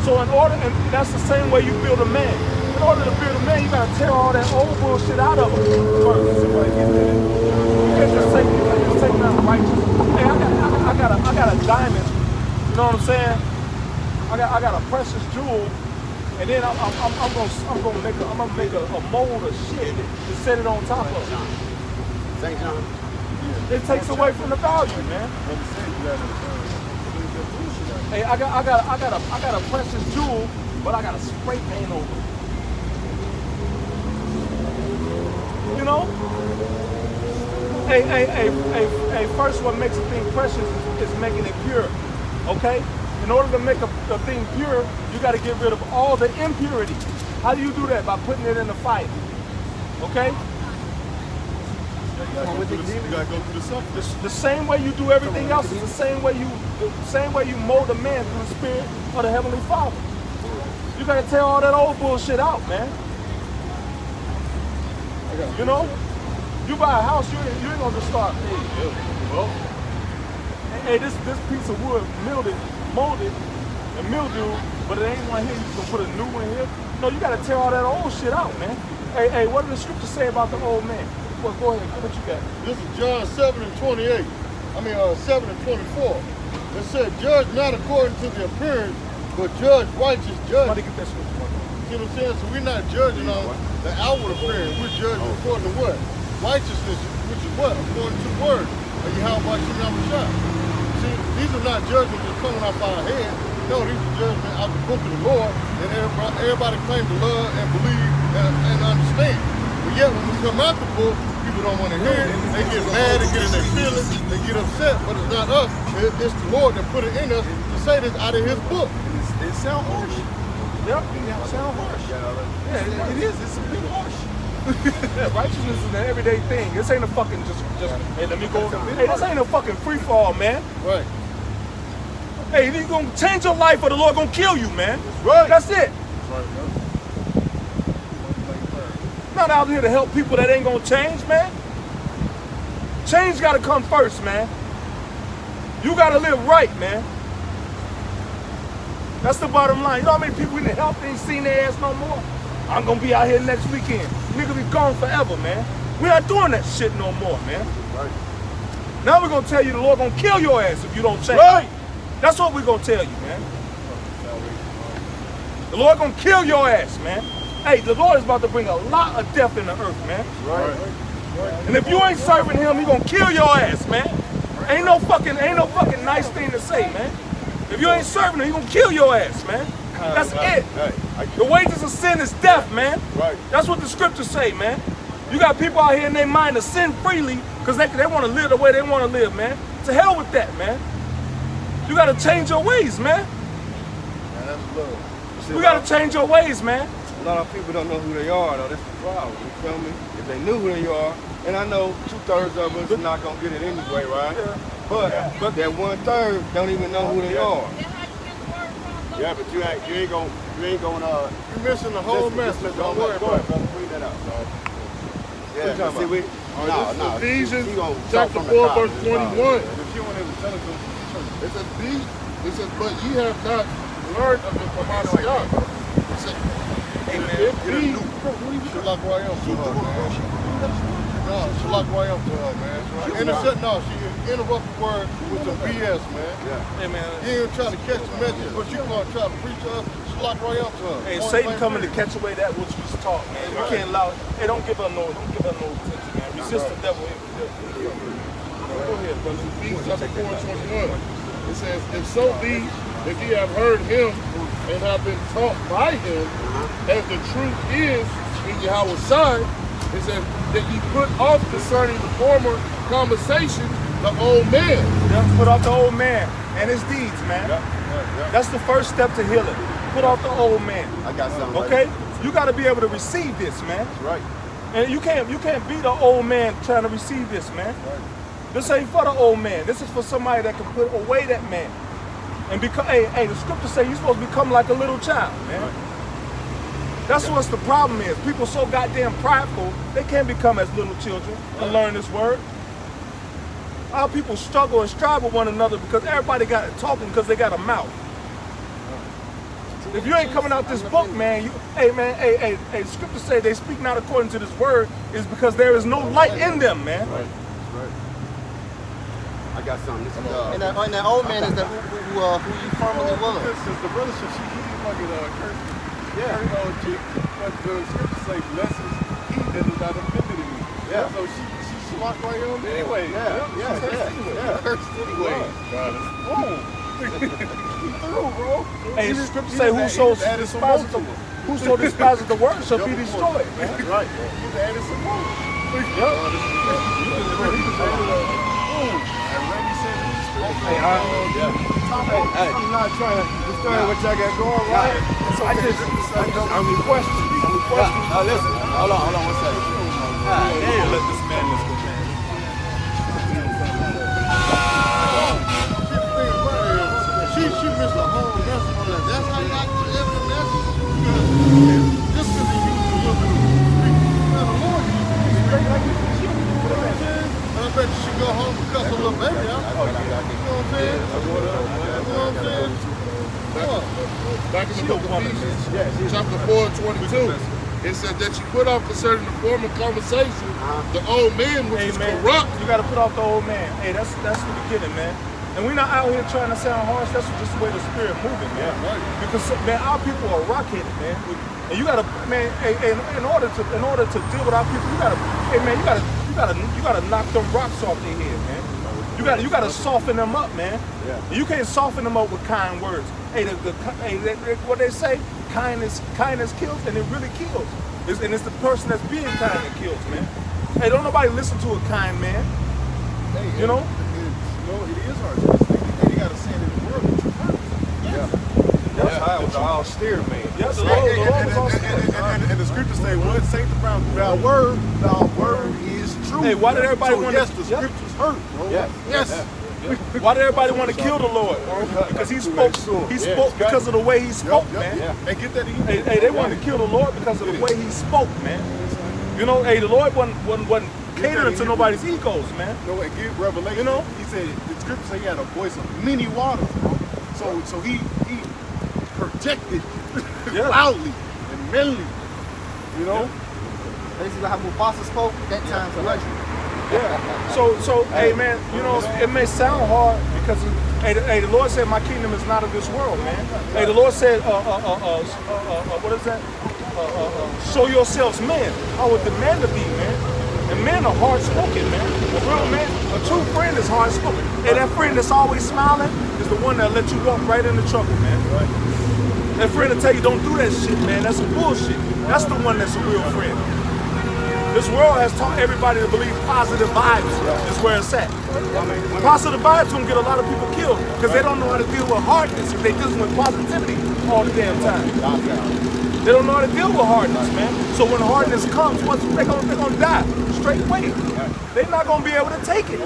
So and that's the same way you build a man. In order to build a man, you gotta tear all that old bullshit out of him first. You can't just take nothing righteous. Hey, I got a diamond. You know what I'm saying? I got a precious jewel, and then I'm gonna make a mold of shit to set it on top of it. St. John. It takes away from the value, man. Hey, I got a precious jewel, but I got a spray paint over it. You know? Hey, first what makes a thing precious is making it pure. Okay? In order to make a thing pure, you got to get rid of all the impurities. How do you do that? By putting it in the fire. Okay? You gotta go through the suffering. The same way you do everything else is the same way you mold a man through the spirit of the Heavenly Father. You gotta tear all that old bullshit out, man. You know? You buy a house, you ain't gonna just start, hey, this piece of wood molded and mildew, but it ain't one here, you can put a new one here. No, you gotta tear all that old shit out, man. Hey, what do the scriptures say about the old man? Well, go ahead, what you got? This is John 7:28. 7:24. It said, judge not according to the appearance, but judge righteous judgment. Get that scripture. See what I'm saying? So we're not judging on the outward appearance. We're judging according to what? Righteousness, which is what? According to the word of Yahweh Shah. See, these are not judgments that's coming off our head. No, these are judgments out the book of the Lord, and everybody claims to love and believe and understand. But yet when we come out the book, people don't want to hear it. They get mad, they get in their feelings, they get upset, but it's not us. It's the Lord that put it in us to say this out of his book. It sounds harsh. Yep, it sounds harsh. Yeah, it is. It's a big harsh. Yeah, righteousness is an everyday thing. This ain't a fucking just hey, let me go. Hey, this ain't a fucking free fall, man. Right. Hey, you gonna change your life or the Lord gonna kill you, man. Right. That's it. Right, Not out here to help people that ain't gonna change, man. Change gotta come first, man. You gotta live right, man. That's the bottom line. You know how many people we done helped ain't seen their ass no more? I'm gonna be out here next weekend. Nigga be gone forever, man. We not doing that shit no more, man. Right. Now we're gonna tell you the Lord gonna kill your ass if you don't change. Right. That's what we're gonna tell you, man. The Lord gonna kill your ass, man. Hey, the Lord is about to bring a lot of death in the earth, man. Right. And if you ain't serving him, he gonna kill your ass, man. Ain't no fucking nice thing to say, man. If you ain't serving him, he gonna kill your ass, man. That's it. The wages of sin is death, man. Right. That's what the scriptures say, man. You got people out here in their mind to sin freely because they want to live the way they want to live, man. To hell with that, man. You got to change your ways, man. That's love. You got to change your ways, man. A lot of people don't know who they are, though. That's the problem. You feel me? If they knew who they are, and I know 2/3 of us are not gonna get it anyway, right? Yeah. But that 1/3 don't even know who they are. Yeah, but you ain't gonna You're missing the whole message. Don't worry about it. Read that out. Yeah, Yeah, see, we, Ephesians chapter 4, verse 21. If you want him to tell us, It says, but ye have not learned of the promise of God. It says, Shalak Rayam to her, man. No, Shalak Rayam to her, man. She interrupted the word with some BS, man. Hey, man. You ain't even trying to catch the message, but you gonna try to preach to us. Shalak Rayam to her. Hey, Satan coming to catch away that which was taught, man. You can't allow it. Hey, don't give her no attention, man. Resist the devil. Go ahead, brother. Ephesians chapter 4 and 21. It says, if so be that ye have heard him and have been taught by him, as the truth is in Yahweh's side, it says that ye put off concerning the former conversation the old man. Yeah, put off the old man and his deeds, man. That's the first step to healing. Put off the old man. I got something. Okay? You got to be able to receive this, man. That's right. And you can't be the old man trying to receive this, man. Right. This ain't for the old man. This is for somebody that can put away that man. And because, hey, the scriptures say you're supposed to become like a little child, man. Right. That's what's the problem is. People so goddamn prideful, they can't become as little children and learn this word. Our people struggle and strive with one another because everybody got it talking because they got a mouth. If you ain't coming out this book, man, hey, scriptures say they speak not according to this word is because there is no light in them, man. Right. I got something. This is, And that old man is who you formerly was. the brother said she fucking cursed. Yeah. Her chick, but the scriptures say blessings he that is not offended in me. Yeah. So she locked right on anyway. Yeah. Cursed anyway. Got it. Boom. Through, bro. Hey, the scripture say whoso despises the word shall be destroyed. That's right. He's added some more. Hey, I'm not trying to disturb what y'all got going, right? I just, I'm questioning. Now listen, hold on one second. Damn. Let this man listen. She missed the whole message on that. That's how y'all deliver the message? Just because he used a little bit of speak. Now the Lord used to be straight like this. You know what I'm saying? And I bet you should go home and cuss a little baby out. You know what I'm saying? You know what I'm saying? Back in the book of Ephesians, chapter 4:22, it said that you put off concerning the former conversation, the old man which is corrupt. You got to put off the old man. Hey, that's the beginning, man. And we're not out here trying to sound harsh. That's just the way the spirit moving, man. Right. Because man, our people are rock-headed, man. And you gotta, man. In order to deal with our people, you gotta, hey, man, you gotta knock them rocks off their head, man. You gotta soften them up, man. Yeah. You can't soften them up with kind words. Hey, what they say, kindness kills, and it really kills. And it's the person that's being kind that kills, man. Hey, don't nobody listen to a kind man. Hey, you know? It is hard. They got to send in the world the true purpose. Yeah. That's how it was all steer, man. Yeah, the Lord was all steer. And the scriptures say, what? Sanctify thy word is true. Hey, why did everybody want to... Yes, the scriptures hurt, bro. Yes. Why did everybody want to kill the Lord? Because he spoke. He spoke because of the way he spoke, man. And get that. Hey, they wanted to kill the Lord because of the way he spoke, man. You know, hey, the Lord wasn't catering to nobody's egos, man. No, and give revelation. You know, he said the scripture say he had a voice of many waters, bro. So he projected loudly and manly. You know. Basically, how Mufasa spoke that time for luxury. Yeah. So, hey, man, you know, it may sound hard because, hey, the Lord said, my kingdom is not of this world, man. Hey, the Lord said, what is that? Show yourselves man. I would demand of thee, man. And men are hard-spoken, man. A real man, a true friend is hard-spoken. And that friend that's always smiling is the one that let you walk right into trouble, man. That friend will tell you, don't do that shit, man. That's some bullshit. That's the one that's a real friend. This world has taught everybody to believe positive vibes is where it's at. Positive vibes gonna get a lot of people killed because they don't know how to deal with hardness if they dealing with positivity all the damn time. They don't know how to deal with hardness, man. So when hardness comes, they're gonna die straight away. They're not gonna be able to take it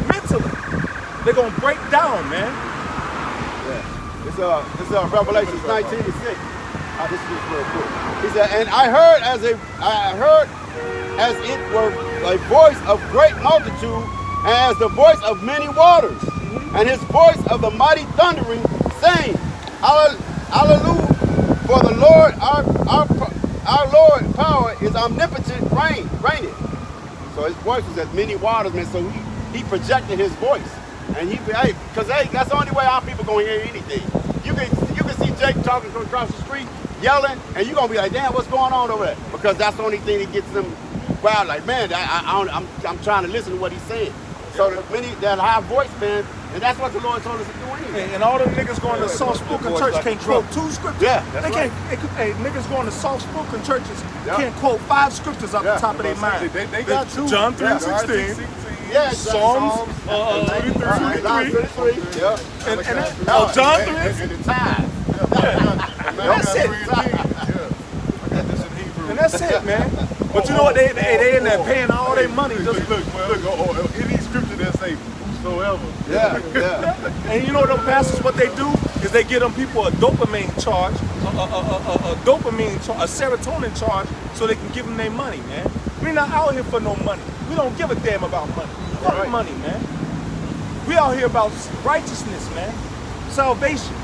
mentally. They're gonna break down, man. This is Revelation 19:6. This is just real quick. He said, and I heard as it were a voice of great multitude, and as the voice of many waters, and his voice of the mighty thundering, saying, Hallelujah, for the Lord our Lord power is omnipotent reigneth. So his voice was as many waters, man. So he projected his voice, and because that's the only way our people gonna hear anything. You can see Jake talking across the street, yelling, and you're gonna be like, damn, what's going on over there? Because that's the only thing that gets them wild. Like, man, I'm trying to listen to what he's saying. So that high voice, man, and that's what the Lord told us to do anyway. And all them niggas going to soft-spoken church can't quote 2 scriptures. Yeah, they can't. Hey, niggas going to soft-spoken churches can't quote 5 scriptures off the top of their mind. They got 2. John 3:16. Yeah, Psalms 23. Yeah. And John 3. And the tithe. That's it. And that's it, man. But you know what? They in there paying all their money. Just look, in these scriptures that say whosoever. Yeah. And you know them pastors, what they do is they give them people a dopamine charge, a serotonin charge, so they can give them their money, man. We're not out here for no money. We don't give a damn about money. Fuck money, man. We out here about righteousness, man. Salvation.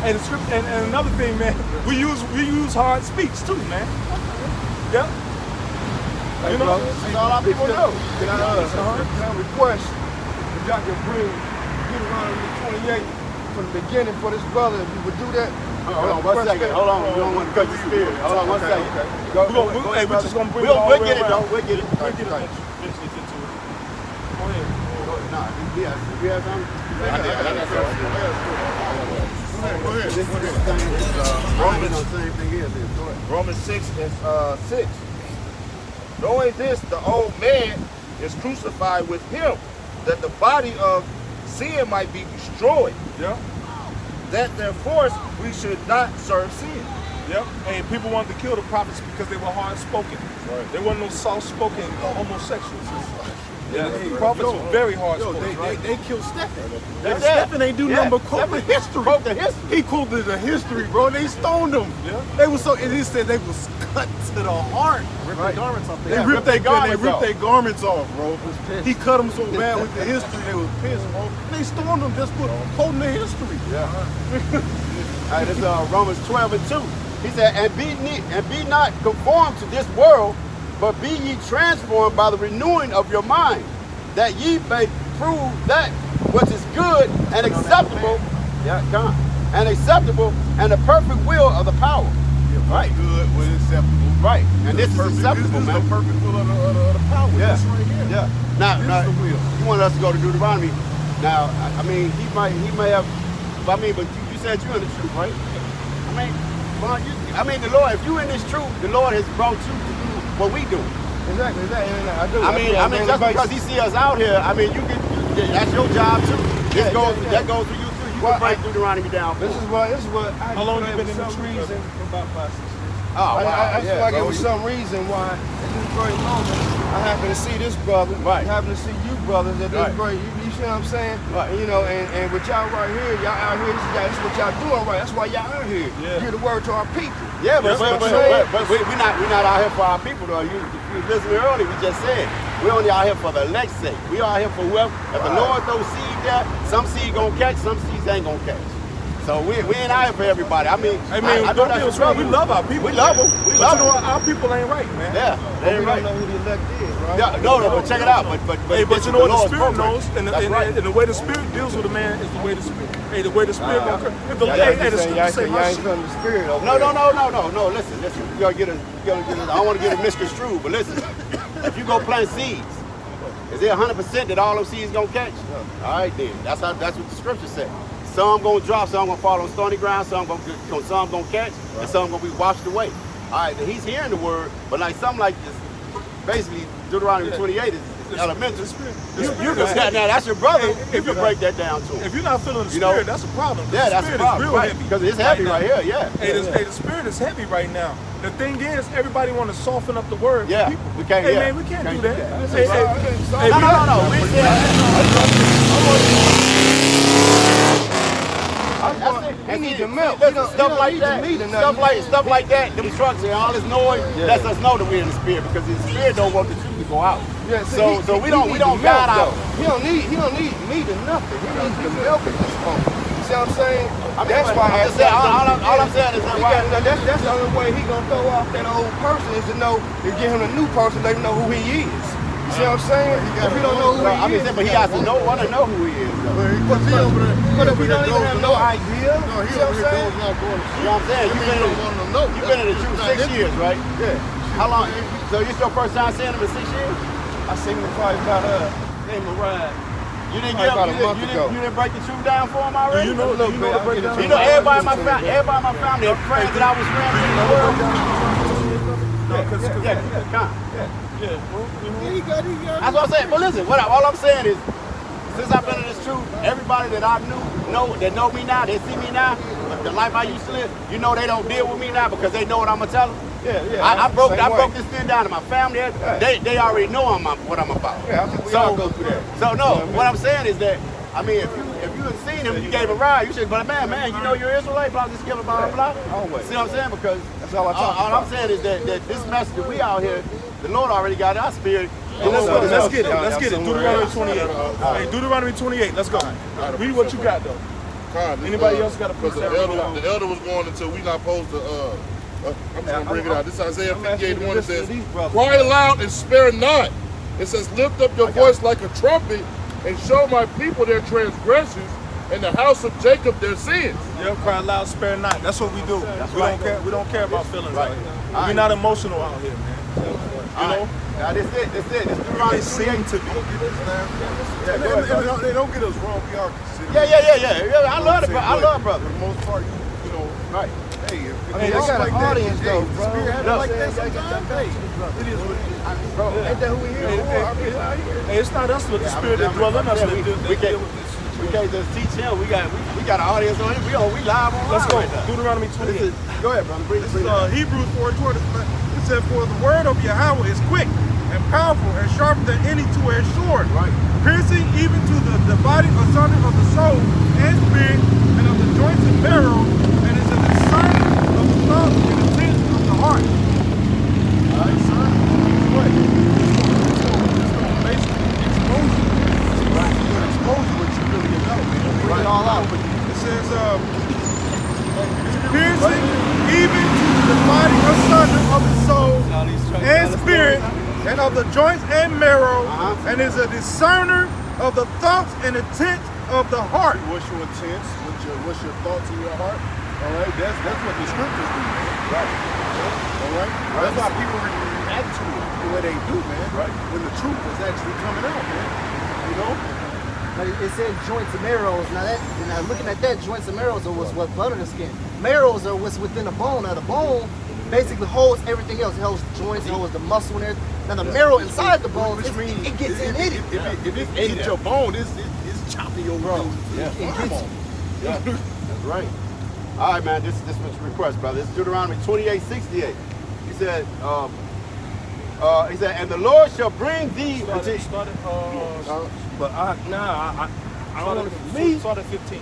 And another thing, man, we use hard speech too, man. Yep. You know, that's all our people know. Can I request if y'all can get around the 28 from the beginning for this brother, if you would do that? Hold on one second. Hold on. We don't want to cut the spirit. Hold on one second. Okay. We're just going to bring it all the way around. We'll get it. We'll get it. Eventually get to it. Go ahead. Nah, if you have something. Go ahead. This is Romans 6 and 6. Knowing this, the old man is crucified with him, that the body of sin might be destroyed. Yeah. That therefore we should not serve sin. Yep. And people wanted to kill the prophets because they were hard spoken. Right. They weren't no soft spoken homosexuals. Yeah, the prophets were very hard spoken. They killed Stephen. Stephen ain't do nothing but quote the history. He quoted the history, bro. They stoned him. Yeah. They was so, and he said they was cut to the heart. Ripped their garments off. They ripped their garments off, bro. He cut them so bad with the history, they was pissed, bro. They stoned him just for quoting the history. Yeah. All right, this is Romans 12:2. He said, and be not conformed to this world, but be ye transformed by the renewing of your mind, that ye may prove that which is good and acceptable, and acceptable, and the perfect will of the power. Right. Good, but acceptable. Right. And this is acceptable, man. This is the perfect will of the power. Yeah. This right here. Yeah. Now, This is the will. you wanted us to go to Deuteronomy. Now, I mean, he may have, but you said you're in the truth, right? I mean, the Lord, if you're in this truth, the Lord has brought you to do what we do. Exactly. I do. I mean, just because he see us out here, I mean, that's your job too. That goes for you too. You can break Deuteronomy down. This is what. How long you been in the trees? For about 5-6 years. Oh, wow. I feel like it was some reason why at this very moment I happen to see this brother, I happen to see you brothers at this very, you see what I'm saying? Right. You know, and with y'all right here, y'all out here, this is what y'all doing right. That's why y'all out here. Yeah. Give the word to our people. Yeah, but we're not out here for our people though. You listening earlier, we just said we're only out here for the elect's sake. We out here for whoever. If the Lord throws seed there, some seed gonna catch, some seeds ain't gonna catch. So we ain't out here for everybody. I mean, I know that's right. We love our people. We love them. But you know what? Our people ain't right, man. Yeah, they ain't right. We don't know who the elect is, right? Yeah, no, but check it out. But you know what the Spirit knows, and the way the Spirit deals with a man is the way the Spirit. Hey, the way the Spirit gonna. If the the Scripture say y'all ain't from the Spirit. No. Listen. You gotta get I don't want to get it misconstrued, but listen. If you go plant seeds, is it 100% that all those seeds gonna catch? All right, then. That's what the Scripture said. Some gonna drop, some gonna fall on stony ground, some gonna catch, and some gonna be washed away. All right, he's hearing the word, but like something like this, basically Deuteronomy 28 is elementary. Now that's your brother. If you break that down to him, if you're not feeling the Spirit, that's a problem. Yeah, that's a problem, right? Because it's heavy right here. Yeah. Hey, the Spirit is heavy right now. The thing is, everybody want to soften up the word. Yeah, for people. we can't. Hey, man, we can't do that. No. We need the milk. Stuff like that, them trucks and all this noise lets us know that we're in the Spirit, because the Spirit don't want the truth to go out. Yeah, so we don't guide out. He don't need meat or nothing. He needs the milk at this point. You see what I'm saying? That's why all I'm saying is that's the only way he gonna throw off that old person is to get him a new person, let him know who he is. You see what I'm saying? If he don't know who he is, but he has to want to know who he is. But if we don't even have no idea, no, he over here goes not going to you know what I'm saying? You've been in the truth 6 years, right? Yeah. How long? So this your first time seeing him in 6 years? I seen him probably about gave him a ride. You didn't break the truth down for him already? Do you know the breakdown? You know everybody in my family, are friends that I was friends with in the world. That's what I'm saying. But listen, all I'm saying is, since I've been in this truth, everybody that I know me now, they see me now, the life I used to live, you know they don't deal with me now because they know what I'm gonna tell them. I broke this thing down to my family. They already know what I'm about. We all go through that. So what I'm saying is that, I mean, if you had seen him, you gave a ride, you should, but man, you know you're Israelite, blah, this, blah, blah, blah. Always. See what I'm saying? Because that's all I'm saying is that this message that we out here, the Lord already got our spirit. Hey, let's get it. Deuteronomy 28. Hey, Deuteronomy 28. Let's go. Read what you got though. Anybody else got a because the elder was going until we not supposed to. I'm just gonna bring it out. This is Isaiah 58:1. It says, "Cry aloud and spare not." It says, "Lift up your voice like a trumpet and show my people their transgressions and the house of Jacob their sins." Yeah, cry loud, spare not. That's what we do. We don't care about feelings. Right. We're not emotional out here, man. You know. Now this it. This Deuteronomy 28 to me. They don't get us wrong. We are considered. Yeah. I love brother. For the most part, you know, right. Hey, they got an audience though, bro. Spirit had it like that sometimes. Hey, it is what it is. Bro, ain't that who we here for? Hey, it's not us with the Spirit that dwell in us. We can't. We can't just teach him. We got an audience on him. We live on. Let's go. Right now. Deuteronomy 28. Go ahead, brother. This is Hebrews 4:20. It said, "For the word of Yahweh is quick and powerful and sharper than any two-edged sword, Right. piercing even to the dividing asunder of the soul and spirit and of the joints and marrow, and is a discerner of the thoughts and intents of the heart." All right, son. What? It's going to basically expose you. Right. It's going to expose you what you really know. Bring it all out. It says, piercing even to the dividing asunder of the soul and spirit and of the joints and marrow, and is a discerner of the thoughts and intents of the heart. What's your intents? What's your thoughts in your heart? All right, that's what the scriptures do, man. Right. All right. That's why people react to it the way they do, man. Right. When the truth is actually coming out, man. You know. But it said joints and marrows. Now looking at that, joints and marrows are what butter the skin. Marrows are what's within the bone. Now the bone basically holds everything else. It holds joints, it holds the muscle and everything. Now the marrow inside the bone, it gets in it. If it ate your bone, it's chopping your bone. Yeah. It gets you. Yeah. That's right. All right, man. This is what you request, brother. This is Deuteronomy 28:68. He said, and the Lord shall bring thee. But I don't want to. Start at 15.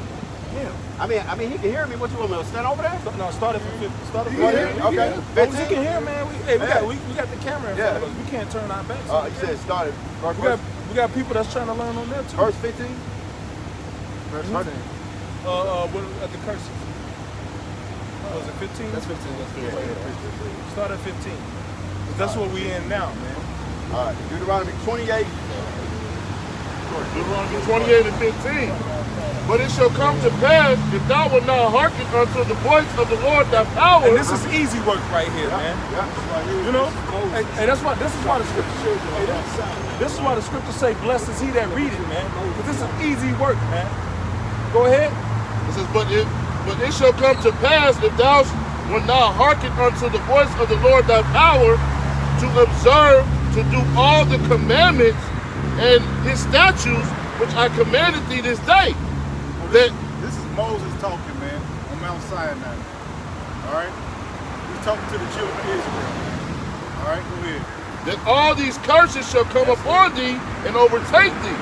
Yeah. I mean, he can hear me. What you want me to stand over there? No, start at 15. Start at 15. Okay. As you can hear, man. We got the camera in front of us. We can't turn our backs. He said start at We got people that's trying to learn on there too. verse 15. Verse 15. At the curses. Was it 15? That's 15. Start at 15. That's what we in now, man. All right. Deuteronomy 28. Deuteronomy 28 and 15. But it shall come to pass, if thou wilt not hearken unto the voice of the Lord thy power. And this is easy work right here, man. You know? And this is why the scripture this is why the scriptures say, blessed is he that readeth, man. Because this is easy work, man. Go ahead. It says, but it shall come to pass, if thou wilt not hearken unto the voice of the Lord thy power, to observe, to do all the commandments and his statutes, which I commanded thee this day. This is Moses talking, man, on Mount Sinai. All right? He's talking to the children of Israel. All right, go ahead. That all these curses shall come upon thee and overtake thee.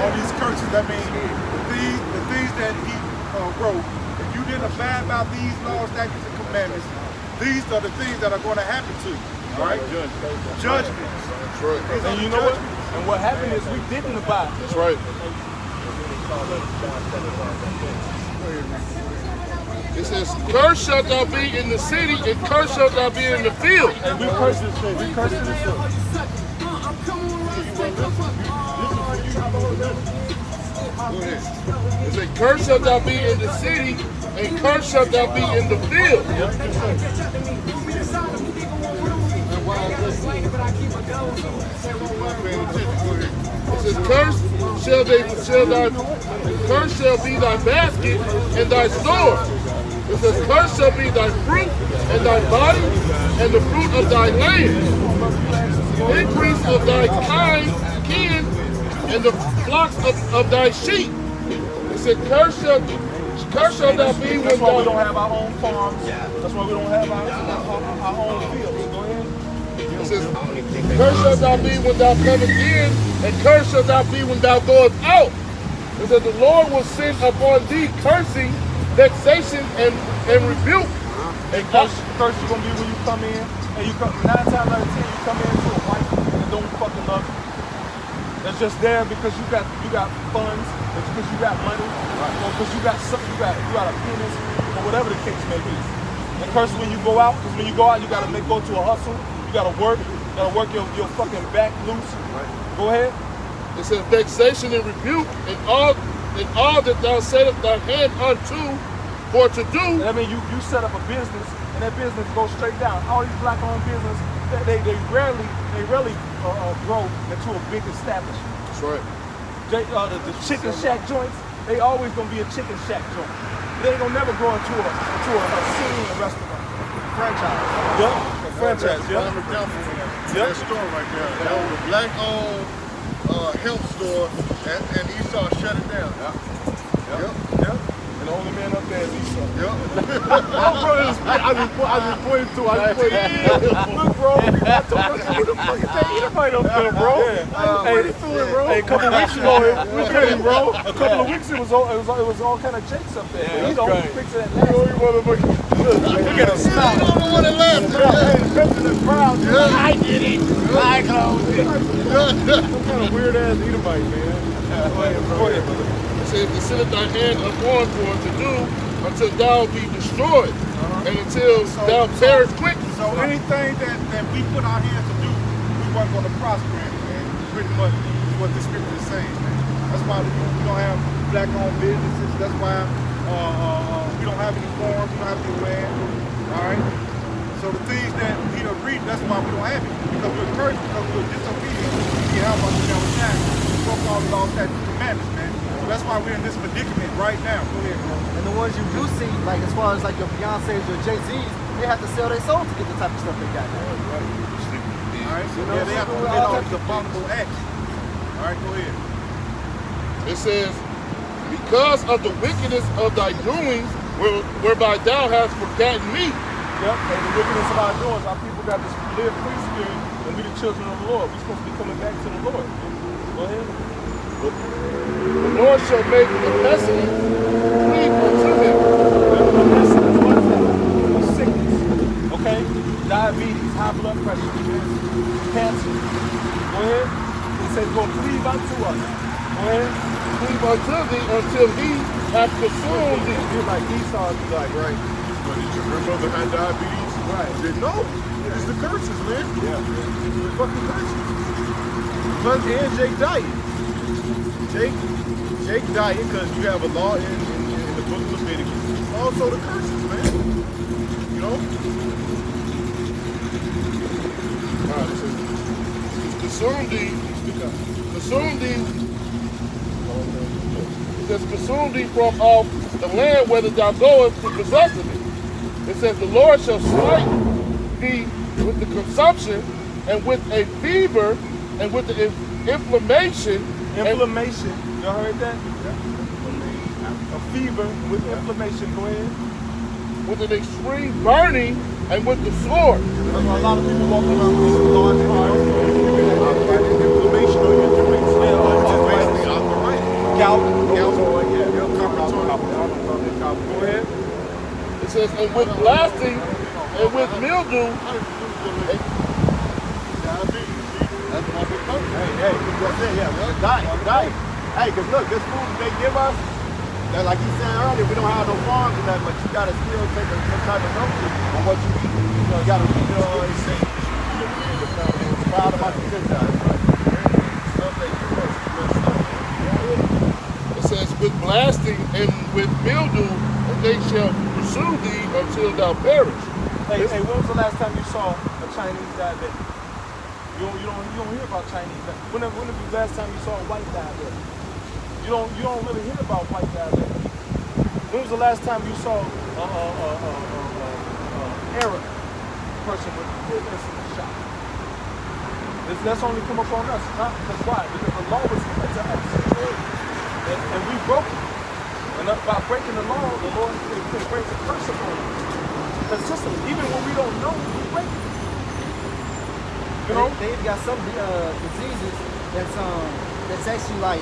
All these curses, that means the things that he wrote, if you didn't abide by these laws, statutes, and commandments, these are the things that are going to happen to you. All right? Judgments. That's right. And you know what? And what happened is we didn't abide. That's right. It says, cursed shalt thou be in the city, and cursed shalt thou be in the field. And we curse this thing. We curse this thing. It says, cursed shalt thou be in the city, and cursed shalt thou be in the field. It says, cursed shall be thy basket and thy store. It says, cursed shall be thy fruit and thy body and the fruit of thy land, increase of thy kin and the flocks of thy sheep. It said, cursed shall thou be when That's why we thou... don't have our own farms. That's why we don't have our own fields. Go ahead. It says, cursed shalt thou be when thou comest in, and cursed shalt thou be when thou goest out. It says, the Lord will send upon thee cursing, vexation, and rebuke. And curse is gonna be when you come in, and you come 9 times out of 10 you come into a wife that don't fucking love you. That's just there because you got funds, it's because you got money, or because you got something, you got a penis, or whatever the case may be. And curse when you go out, because when you go out you gotta go to a hustle, you gotta work your fucking back loose. Go ahead. It says vexation and rebuke, and all that thou settest thy hand unto for to do. And I mean, you set up a business, and that business goes straight down. All these black-owned businesses, they rarely grow into a big establishment. That's right. The chicken shack joints, they always gonna be a chicken shack joint. They ain't gonna never grow into a singing restaurant. Franchise. Yeah, a franchise. Yeah. That store right there. That was a black-owned health store, and Esau shut it down. Yep. And the only man up there is Esau. Yep. Oh, bro, I just pointed to. Look, bro, I told you who the fuck is that Edomite up there, bro? Hey, a couple weeks ago, look at him, bro. A couple of weeks it was all kind of jakes up there. Yeah, He don't right. fix that. Look at him smile. You don't know what it last. I did it. I closed it. Some kind of weird ass Edomite, man. Go ahead, brother. It says, consider thy hand upon for to do until thou be destroyed, and until thou perish quickly. So anything that we put our hands to do, we weren't going to prosper in, man. Pretty much is what the scripture is saying, man. That's why we don't have black-owned businesses. That's why we don't have any farms, we don't have any land. All right? So the things that he agreed, that's why we don't have it. Because we're cursed, because we're disobedient. We have our time. We broke all the laws, statutes, and commandments, man. So that's why we're in this predicament right now. Go ahead, bro. And the ones you do see, like as far as like your Beyonce's, your Jay-Z's, they have to sell their soul to get the type of stuff they got now. All right? So yeah, they have to commit all these abominable acts. All right, go ahead. It says, because of the wickedness of thy doings, whereby thou hast forgotten me. Yep, and the wickedness of our doings, our people got this live free spirit, and we the children of the Lord. We're supposed to be coming back to the Lord. Go ahead. The Lord shall make the pestilence cleave unto him. The pestilence, what is that? Sickness. Okay? Diabetes, high blood pressure, cancer. Go ahead. He says, go cleave unto us. Go ahead. Cleave unto thee until he hath consumed thee. You're like Esau, like, right? But did your grandmother had diabetes? Right. Didn't know. It's the curses, man. Yeah. The fucking curses. And Jake died. Jake died because you have a law in the book of Leviticus. Also the curses, man. You know? Alright, it says, consume thee. It says, consume thee from off the land whither thou goest to possess of it. It says, the Lord shall smite thee with the consumption, and with a fever, and with the inflammation. Inflammation. Y'all heard that? Yeah. A fever with inflammation. Go ahead. With an extreme burning, and with the sword. That's why a lot of people walk around with a large heart. Inflammation on your joints. Just basically arthritis. Gout. Go ahead. It says, and with blasting, and with mildew. Hey, that's it, yeah, we're dying. Hey, because look, this food they give us, like he said earlier, we don't have no farms and that, but you got to still take some type of notice on what you eat. You know, you got to read the proud of my Gentiles. It says, with blasting and with mildew, and they shall pursue thee until thou perish. Hey, when was the last time you saw a Chinese diabetic? You don't hear about Chinese. When was the last time you saw a white diabetic? You don't really hear about white diabetic. When was the last time you saw Arab person with insulin shot? That's only come upon us. Because why? Because the law was given to us, and we broke it. And by breaking the law, the Lord brings a curse upon us. Consistently, even when we don't know, we break it. You know, they even got some diseases that's actually like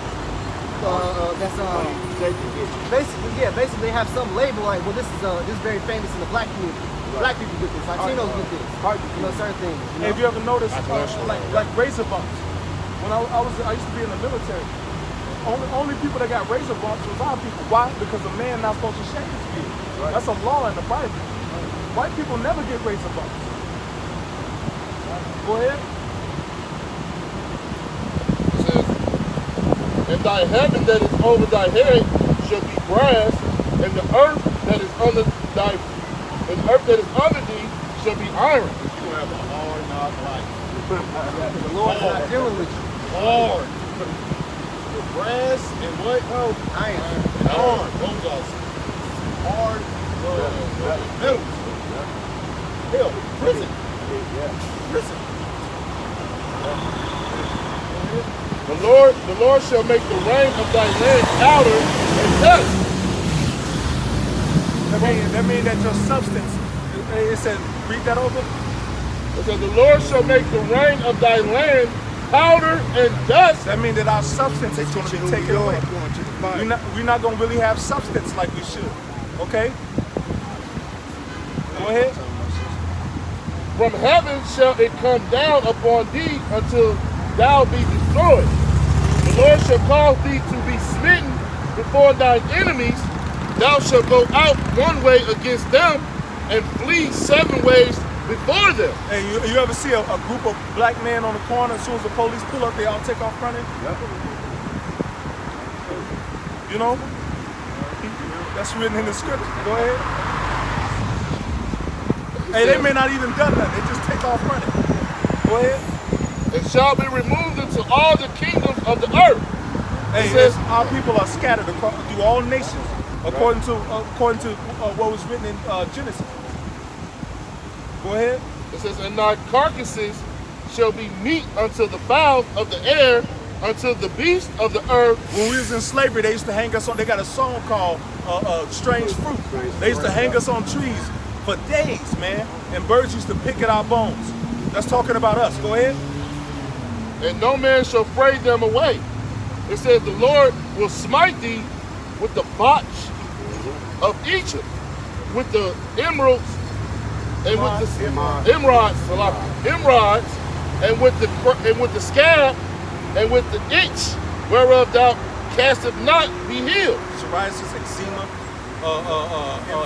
basically they have some label like, well, this is very famous in the black community. Black people get this, Latinos get this. You know, certain things. You know? Have you ever noticed like razor bumps? When I used to be in the military. Only people that got razor bumps was our people. Why? Because a man not supposed to shave his beard. Right. That's a law in the Bible. Right. White people never get razor bumps. Go ahead. It says, and thy heaven that is over thy head shall be brass, and the earth that is under thee shall be iron. You will have a hard knock life. The Lord is not dealing with you. Hard. The brass and what? Oh, iron. Hard. Those are hard metals. Hell, prison. Prison. The Lord shall make the rain of thy land powder and dust. That means that your substance, it says, read that over. It says, the Lord shall make the rain of thy land powder and dust. That means that our substance is going to be taken away. We're not going to really have substance like we should. Okay? Go ahead. From heaven shall it come down upon thee until thou be destroyed. The Lord shall cause thee to be smitten before thine enemies. Thou shalt go out one way against them and flee 7 ways before them. Hey, you ever see a group of black men on the corner, as soon as the police pull up, they all take off running? Yep. You know? That's written in the scripture. Go ahead. Hey, they may not even done that. They just take off running. Go ahead. And shall be removed into all the kingdoms of the earth. Hey, says, our people are scattered through all nations, according to what was written in Genesis. Go ahead. It says, and thy carcasses shall be meat unto the fowls of the air, unto the beasts of the earth. When we was in slavery, they used to hang us on. They got a song called "Strange Fruit." They used to hang us on trees for days, man, and birds used to pick at our bones. That's talking about us. Go ahead. And no man shall fray them away. It says, the Lord will smite thee with the botch of Egypt, with the emeralds, and with the emeralds, and with the scab, and with the itch, whereof thou casteth not be healed. Psoriasis, eczema,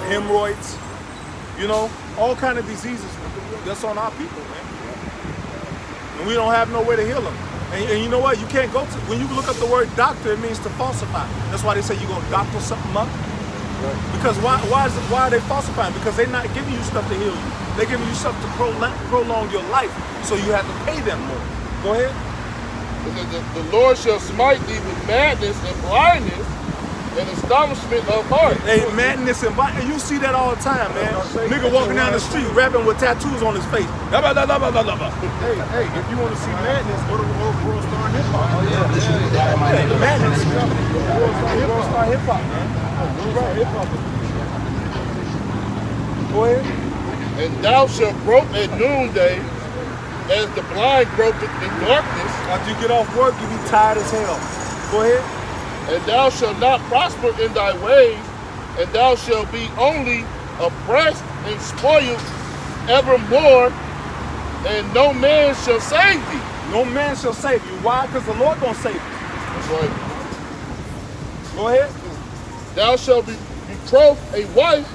hemorrhoids, you know, all kind of diseases that's on our people, man. And we don't have no way to heal them. And you know what? You can't go to, when you look up the word doctor, it means to falsify. That's why they say you're going to doctor something up. Right. Because why are they falsifying? Because they're not giving you stuff to heal you. They're giving you stuff to prolong your life, so you have to pay them more. Go ahead. The Lord shall smite thee with madness and blindness and astonishment of heart. Hey, madness and blindness. You see that all the time, man. Nigga walking down the street rapping with tattoos on his face. Hey, if you want to see madness, go to World Star Hip Hop. Yeah, madness. World Star Hip Hop, man. Hip Hop. Go ahead. And thou shalt grope at noonday, as the blind gropeth in darkness. After you get off work, you be tired as hell. Go ahead. And thou shalt not prosper in thy ways, and thou shalt be only oppressed and spoiled evermore, and no man shall save thee. No man shall save you. Why? Because the Lord gonna save you. That's right. Go ahead. Thou shalt be betrothed a wife,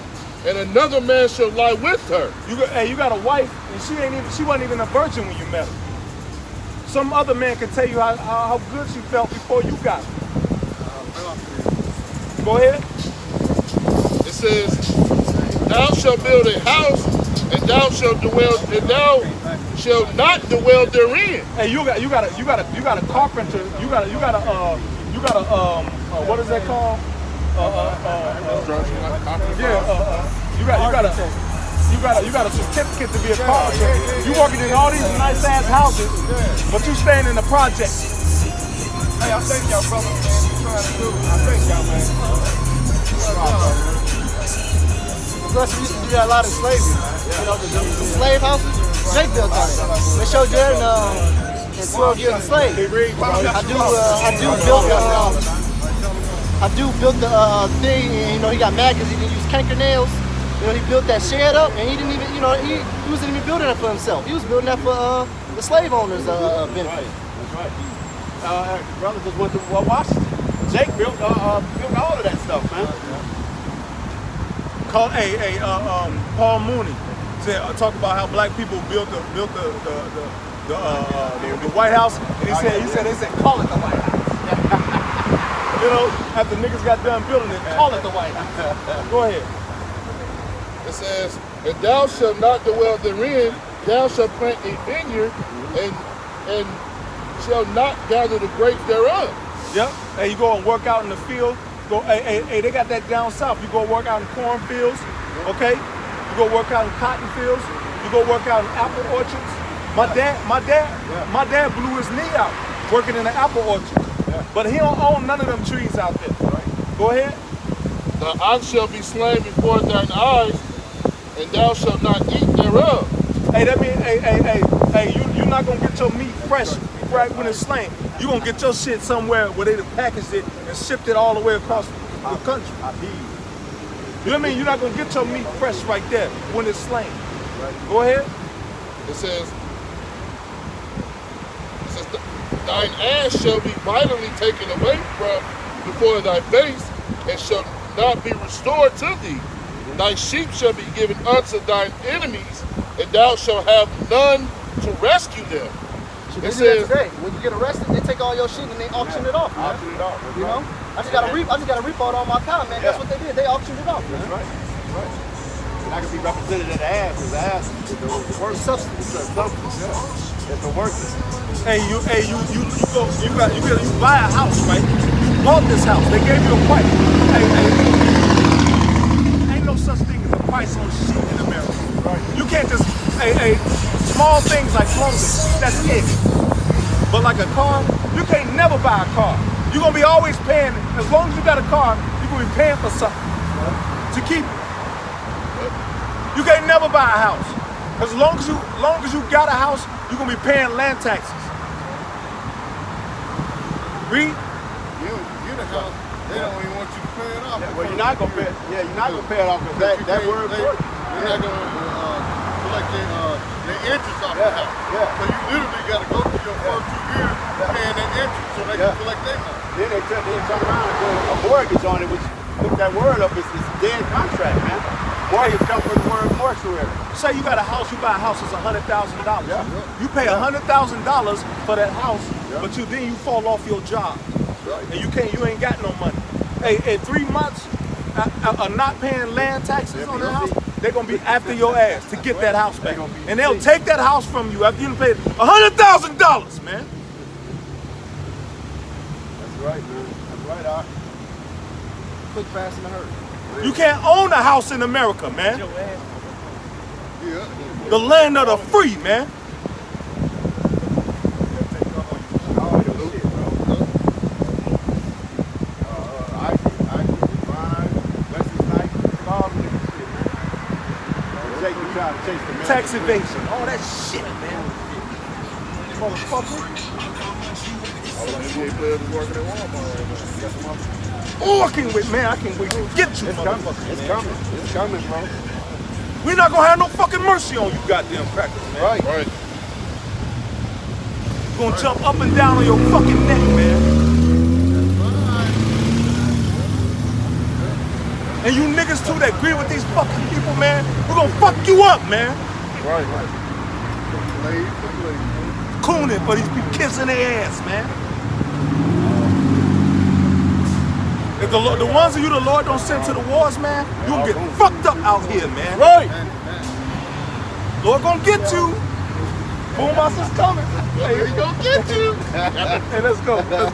and another man shall lie with her. You got a wife, and she wasn't even a virgin when you met her. Some other man can tell you how good she felt before you got her. Go ahead. It says, thou shalt build a house, and thou shalt not dwell therein. Hey, you got a carpenter. You got a what is that called? You got a certificate to be a carpenter. You working in all these nice ass houses, but you staying in the projects. Hey, I thank y'all, brother. I thank y'all, man. Plus, we used to do that a lot in slavery. You know, the slave houses, they built on it. They showed Jared in 12 years a slave. I built the thing, and, you know, he got mad because he didn't use canker nails. You know, he built that shed up, and he didn't even, you know, he wasn't even building that for himself. He was building that for the slave owners' benefit. That's right. Brother just went to Washington. Jake built all of that stuff, man. Paul Mooney said talk about how black people built the White House, and he said they said call it the White House. You know, after niggas got done building it, call it the White House. Go ahead. It says, and thou shalt not dwell therein, thou shalt plant a vineyard, and shall not gather the grapes thereof. Yep. Hey, you go and work out in the field. Hey, they got that down south. You go work out in cornfields, okay? You go work out in cotton fields. You go work out in apple orchards. My dad blew his knee out working in an apple orchard. But he don't own none of them trees out there. Right. Go ahead. The ox shall be slain before thine eyes, and thou shalt not eat thereof. Hey, that mean, you're not gonna get your meat fresh right when it's slain. You gonna get your shit somewhere where they done packaged it and shipped it all the way across the country. You know what I mean? You're not gonna get your meat fresh right there when it's slain. Go ahead. It says, thine ass shall be violently taken away from before thy face, and shall not be restored to thee. Thy sheep shall be given unto thine enemies, and thou shalt have none to rescue them. It says, today, when you get arrested, they take all your shit and they auction it off. Man. Auction it off. You know, I just got a report on my car, man. That's what they did. They auctioned it off. Man. That's right. That's right. And I can be represented at the ass. The ass is the work substance. It's a substance. Yeah. It's the working. Hey, you buy a house, right? You bought this house. They gave you a price. Hey, ain't no such thing as a price on shit in America. Right? You can't just, small things like clothing, that's it. But like a car, you can't never buy a car. You're gonna be always paying, as long as you got a car, you're gonna be paying for something to keep it. You can't never buy a house. As long as you got a house, you're gonna be paying land taxes. Read? You get a house, they don't even want you to pay it off. Yeah, well, you're not gonna pay. Yeah, you're not gonna pay it off because that word. They're not gonna collect their interest off the house. Yeah. So you literally got to go through your first 2 years paying that interest so they can collect their money. Then they turn around and put a mortgage on it, which look that word up. It's dead contract, man. Mortgage comes from the word mortuary. Say you got a house, you buy a house, it's $100,000. Yeah. You pay $100,000 for that house, but then you fall off your job. And you ain't got no money. Hey, in 3 months, not paying land taxes on that house, they're gonna be after your ass to get that house back. And they'll take that house from you after you paid $100,000, man. That's right, man. That's right, Doc. Quick, fast, and a hurry. You can't own a house in America, man. Yeah. The land of the free, man. Tax evasion, all that shit, man. Motherfucker. All the NBA players is working at Walmart right now. Oh, I can't wait, man. I can't wait to get you, motherfucker. It's coming. It's coming, bro. We're not gonna have no fucking mercy on you goddamn crackers, man. Right. Right. You're gonna jump up and down on your fucking neck, man. And you niggas too that agree with these fucking people, man, we're gonna fuck you up, man. Right. Cooning for these people kissing their ass, man. If the ones of you the Lord don't send to the wars, man, you gonna get fucked up out here, man. Right. Lord gonna get you. Boombox is coming. Hey, he gonna get you. Hey, let's go, bro.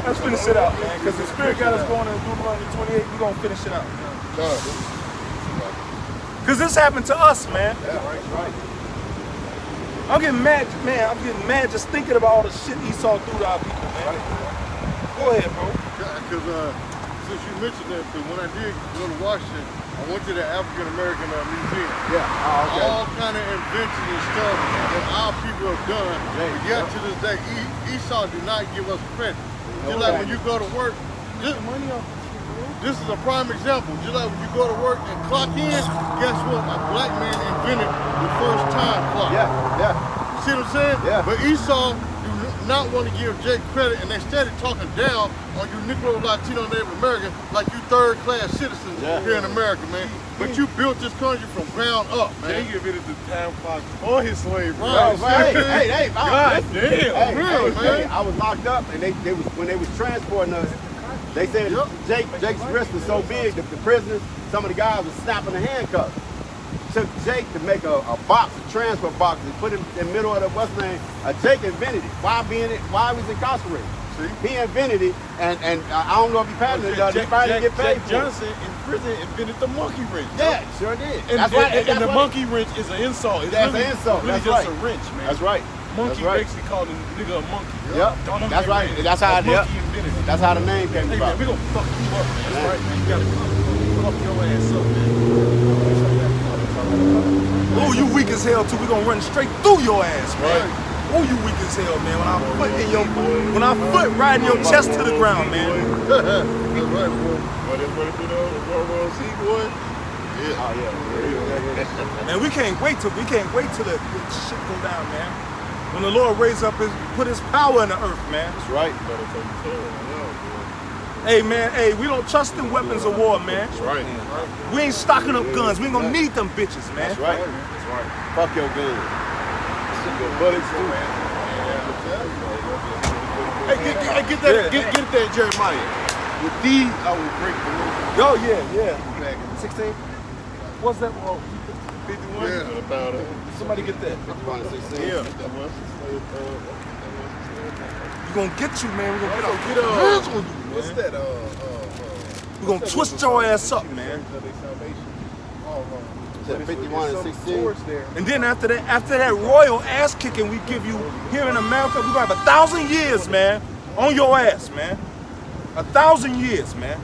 Let's finish it out, man. Because the Spirit got us going in Deuteronomy 28. We're gonna finish it out. Because this happened to us, man. Yeah, right. I'm getting mad, man. I'm getting mad just thinking about all the shit Esau threw to our people, man. Go ahead, bro. Because since you mentioned that, because when I did go to Washington, I went to the African American Museum. Yeah. Oh, okay. All kind of inventions and stuff that our people have done. But yet to this day, Esau do not give us credit. Just like when you go to work, this is a prime example. Just like when you go to work and clock in, guess what? A black man invented the first time clock. Yeah. See what I'm saying? Yeah. But Esau do not want to give Jake credit, and they started talking down on you Negro, Latino, Native American like you third-class citizens here in America, man. But you built this country from ground up, man. Jake invented the time clock for his slave. Right. Hey, God damn. Man. I was locked up, and when they was transporting us, they said Jake's wrist was so big that the prisoners, some of the guys was snapping the handcuffs. Took Jake to make a box, a transfer box, and put him in the middle of the what's name. Jake invented it. Why he was incarcerated? See? He invented it, and I don't know if he patented it. He probably didn't get paid for Johnson in prison invented the monkey wrench. Yeah, sure did. And, That's right. And the monkey wrench is an insult. It's That's really, an insult. Really That's just right. a wrench, man. That's right. Monkey right. basically called a nigga a monkey. Yep. Monkey That's right. invented it. That's how. A Yep. monkey invented it. That's how the name came Hey, about. man, we gonna fuck you up. That's right, man. You gotta fuck your ass up, man. Oh, you weak as hell too. We gonna run straight through your ass, man. Oh, you weak as hell, man. When I foot riding your chest to the ground, man. That's right, boy. What is World War C, boy? Yeah. Oh yeah. Man, we can't wait till the shit go down, man. When the Lord raise up put his power in the earth, man. That's right. Hey man, hey, we don't trust them weapons of war, man. That's right. We ain't stocking up guns. We ain't gonna need them bitches, man. That's right. That's right. Fuck your gun. Your bullets too. Hey, get that Jeremiah. With these, I will break the law. Oh yeah. 16. What's that? Well, 51. Yeah. Somebody get that. Yeah. We gonna get you, man. We gonna get hands on you, man. What's that? We gonna twist your ass up, man. 51 and 16. And then after that royal ass kicking we give you here in America, we gonna have 1,000 years, man, on your ass, man. 1,000 years, man.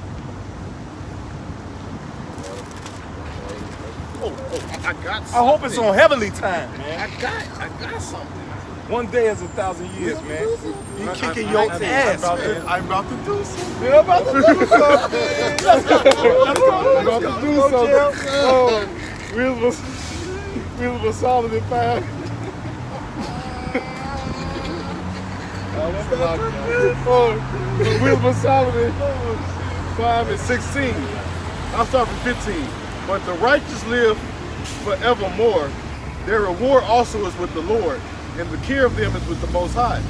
I got something. I hope it's on heavenly time, man. I got something. One day is 1,000 years, man. You kicking your ass, man. I'm about to do something. You're about to do something. Let's go. I'm about to do something. Oh, we was solid in 5. We was solid in 5 and 16. I'll start from 15. But the righteous live forevermore. Their reward also is with the Lord, and the care of them is with the Most High.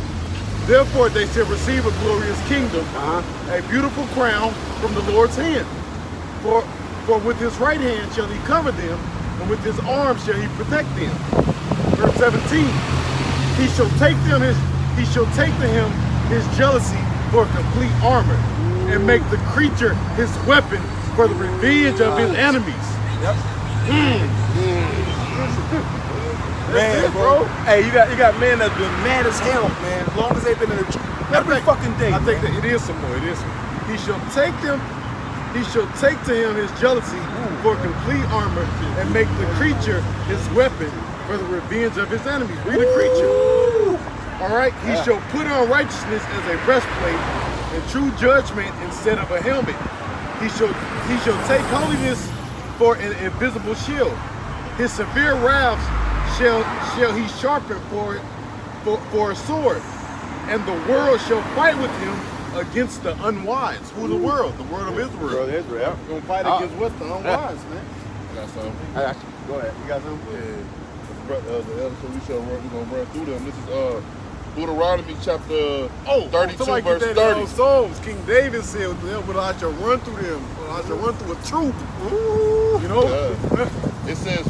Therefore they shall receive a glorious kingdom, a beautiful crown from the Lord's hand. For with his right hand shall he cover them, and with his arm shall he protect them. Verse 17. He shall take to him his jealousy for complete armor, and make the creature his weapon for the revenge of his enemies. Yep. Man, bro. Hey, you got men that been mad as hell, man. As long as they've been in the truth every fucking day. I think that it is some more. It is. He shall take to him his jealousy for complete armor, and make the creature his weapon for the revenge of his enemies. Read the creature. All right. He shall put on righteousness as a breastplate, and true judgment instead of a helmet. He shall take holiness for an invisible shield. His severe wraths shall he sharpen for a sword, and the world shall fight with him against the unwise. Who's the world? The world of Israel. World of Israel. We're gonna fight against what's the unwise, man. I got something. Go ahead. You got something? Yeah. The episode we're gonna run through them. This is Deuteronomy chapter 32, somebody verse get that 30. Psalms. King David said, "But I shall run through them. But I shall run through a troop." You know. It says,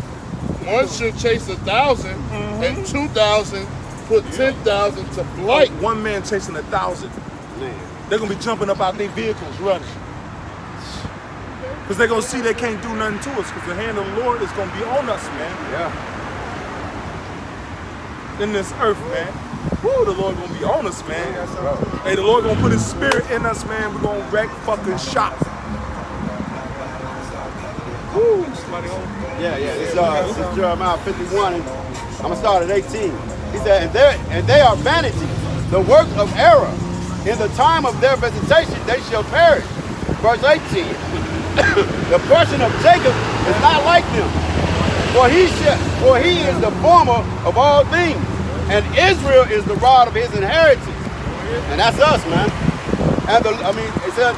one should chase 1,000, and 2,000 put 10,000 to flight. One man chasing 1,000. Man. They're gonna be jumping up out their vehicles running. Because they're gonna see they can't do nothing to us, because the hand of the Lord is gonna be on us, man. Yeah. In this earth, man. Woo, the Lord gonna be on us, man. Hey, the Lord gonna put his spirit in us, man. We're gonna wreck fucking shop. Woo, somebody on. Yeah. This is Jeremiah 51. And I'm gonna start at 18. He said, and they are vanity, the work of error. In the time of their visitation, they shall perish. Verse 18. The portion of Jacob is not like them, for he is the former of all things, and Israel is the rod of his inheritance. And that's us, man. And it said,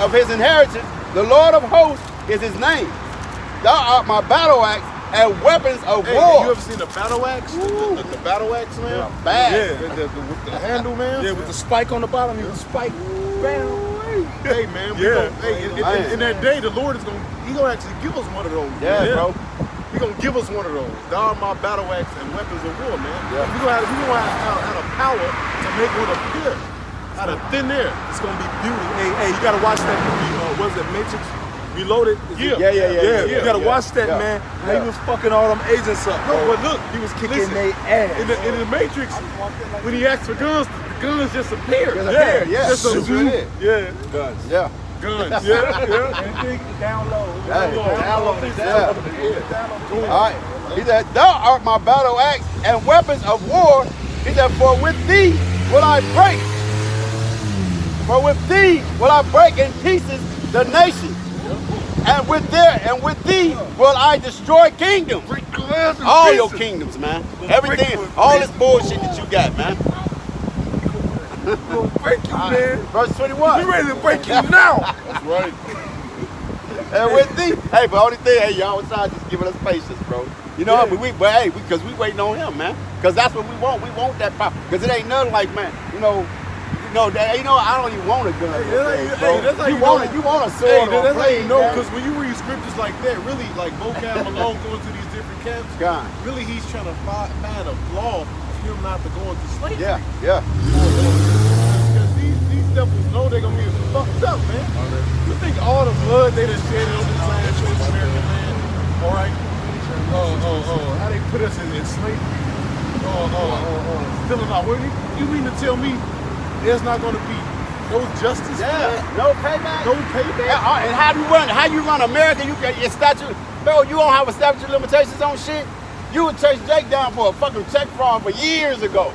of his inheritance, the Lord of hosts is his name. Thou art my battle axe and weapons of war. You ever seen a battle axe? The battle axe, man? Yeah, bad. Yeah. With the handle, man? Yeah, with the spike on the bottom, you spike. Bam. Hey, man. In that day, the Lord is he gonna actually give us one of those. Yeah, bro. He gonna give us one of those. Thou art my battle axe and weapons of war, man. Yeah. We gonna have a power to make one appear out of thin air. It's gonna be beautiful. Hey, you gotta watch that movie. What is it, Matrix Reloaded. Yeah. You gotta watch that, man. How he was fucking all them agents up. No, but look, He was kicking listen, their ass. in the Matrix, when he asked for guns, the guns just appeared. Yeah. Just a That's zoom. what it is. Yeah. Guns. Yeah. Guns. Anything download. Hey, Download. Yeah. All right. He said, "Thou art my battle axe and weapons of war." He said, "For with thee will I break. For with thee will I break in pieces the nation, and with thee will I destroy kingdoms." All your kingdoms, man. Everything, all this bullshit that you got, man. Break you, man. Verse 21. We ready to break you now. That's right. And with thee, hey, but only thing, hey, y'all outside just giving us patience, bro. You know, because we waiting on him, man. Because that's what we want. We want that power. Because it ain't nothing like, man, I don't even want a gun. That's how you want it. You want a sword or a that's how you blade, know, man. because when you read scriptures like that, really, like vocab Malone going to these different camps, God. really he's trying to find a flaw for him not to go into slavery. Yeah. Because these devils know they're going to be fucked up, man. You think all the blood they done shed on this land, this American land, all right? How they put us in slavery? Stealing our women? You mean to tell me there's not going to be no justice? Yeah. No payback. No payback? And how you run America? You get your statute. Bro, you don't have a statute of limitations on shit. You would chase Jake down for a fucking check fraud for years ago.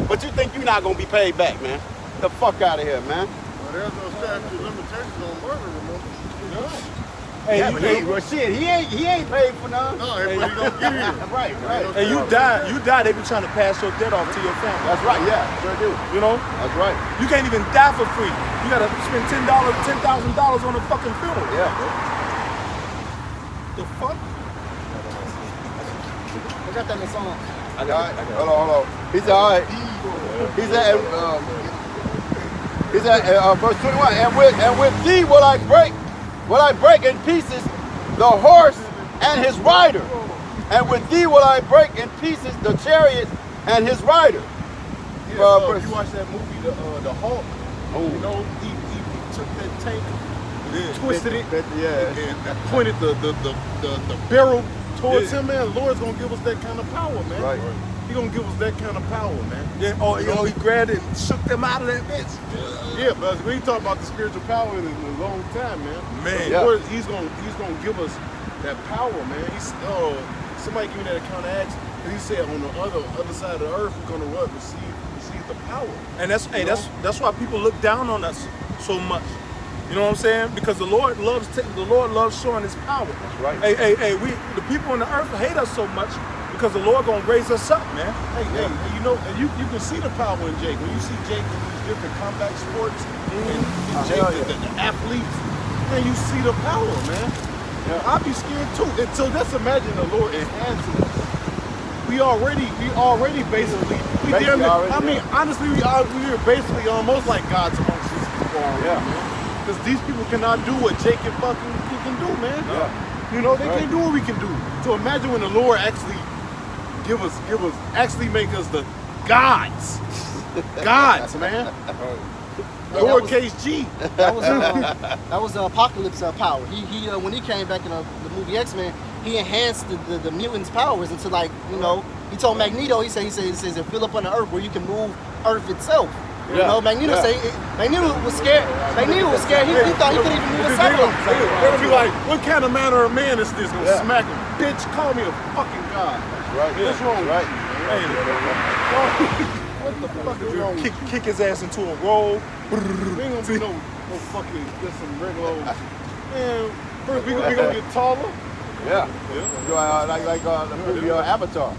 But you think you're not gonna be paid back, man? Get the fuck out of here, man. Well, there's no statute of limitations on murder, remember? Hey, he ain't paid for none. No, but he don't get here. Right. Hey, you die, they be trying to pass your debt off to your family. That's right, yeah, sure do. You know? That's right. You can't even die for free. You gotta spend $10,000 on a fucking funeral. Yeah. The fuck? I got that in the song. Hold on. He said, all right. He said, verse 21, and with thee will I break in pieces the horse and his rider, and with thee will I break in pieces the chariot and his rider. If you watch that movie, the Hulk, you know, he took that tank, twisted it, and pointed the barrel towards him, man. The Lord's gonna give us that kind of power, man. Right. He gonna give us that kind of power, man. Yeah. He grabbed it and shook them out of that bitch. Yeah, but we ain't talking about the spiritual power in a long time, man. Yeah. Lord, he's gonna give us that power, man. Somebody gave me that kind of action, and he said on the other side of the earth we're gonna receive the power. And that's why people look down on us so much. You know what I'm saying? Because the Lord loves showing His power. That's right. Hey, the people on the earth hate us so much because the Lord gonna raise us up, man. Hey, you know, and you can see the power in Jake. When you see Jake in these different combat sports and Jake, the athletes, man, you see the power, man. Yeah. I'd be scared too. And so let's imagine the Lord enhancing us. We already basically, honestly, we are basically almost like gods amongst these people already, man. Because these people cannot do what Jake and fucking can do, man. Yeah. You know, they can't do what we can do. So imagine when the Lord actually make us the gods. Gods, man. Lowercase G. That was Apocalypse power. He when he came back in the movie X-Men, he enhanced the mutants' powers into, like, you know, he told Magneto, he says if fill up on the earth where you can move Earth itself. You know, Magneto was scared. Magneto was scared. He thought he couldn't even move the satellite. They would be like, what kind of manner of man is this? Gonna smack him. Bitch, call me a fucking god. Right. What's wrong with Right. you? What the fuck is wrong with you? Kick his ass into a roll. We ain't gonna be no fucking, just some regular old, man, first we gonna get taller. Yeah. Like the movie Avatar.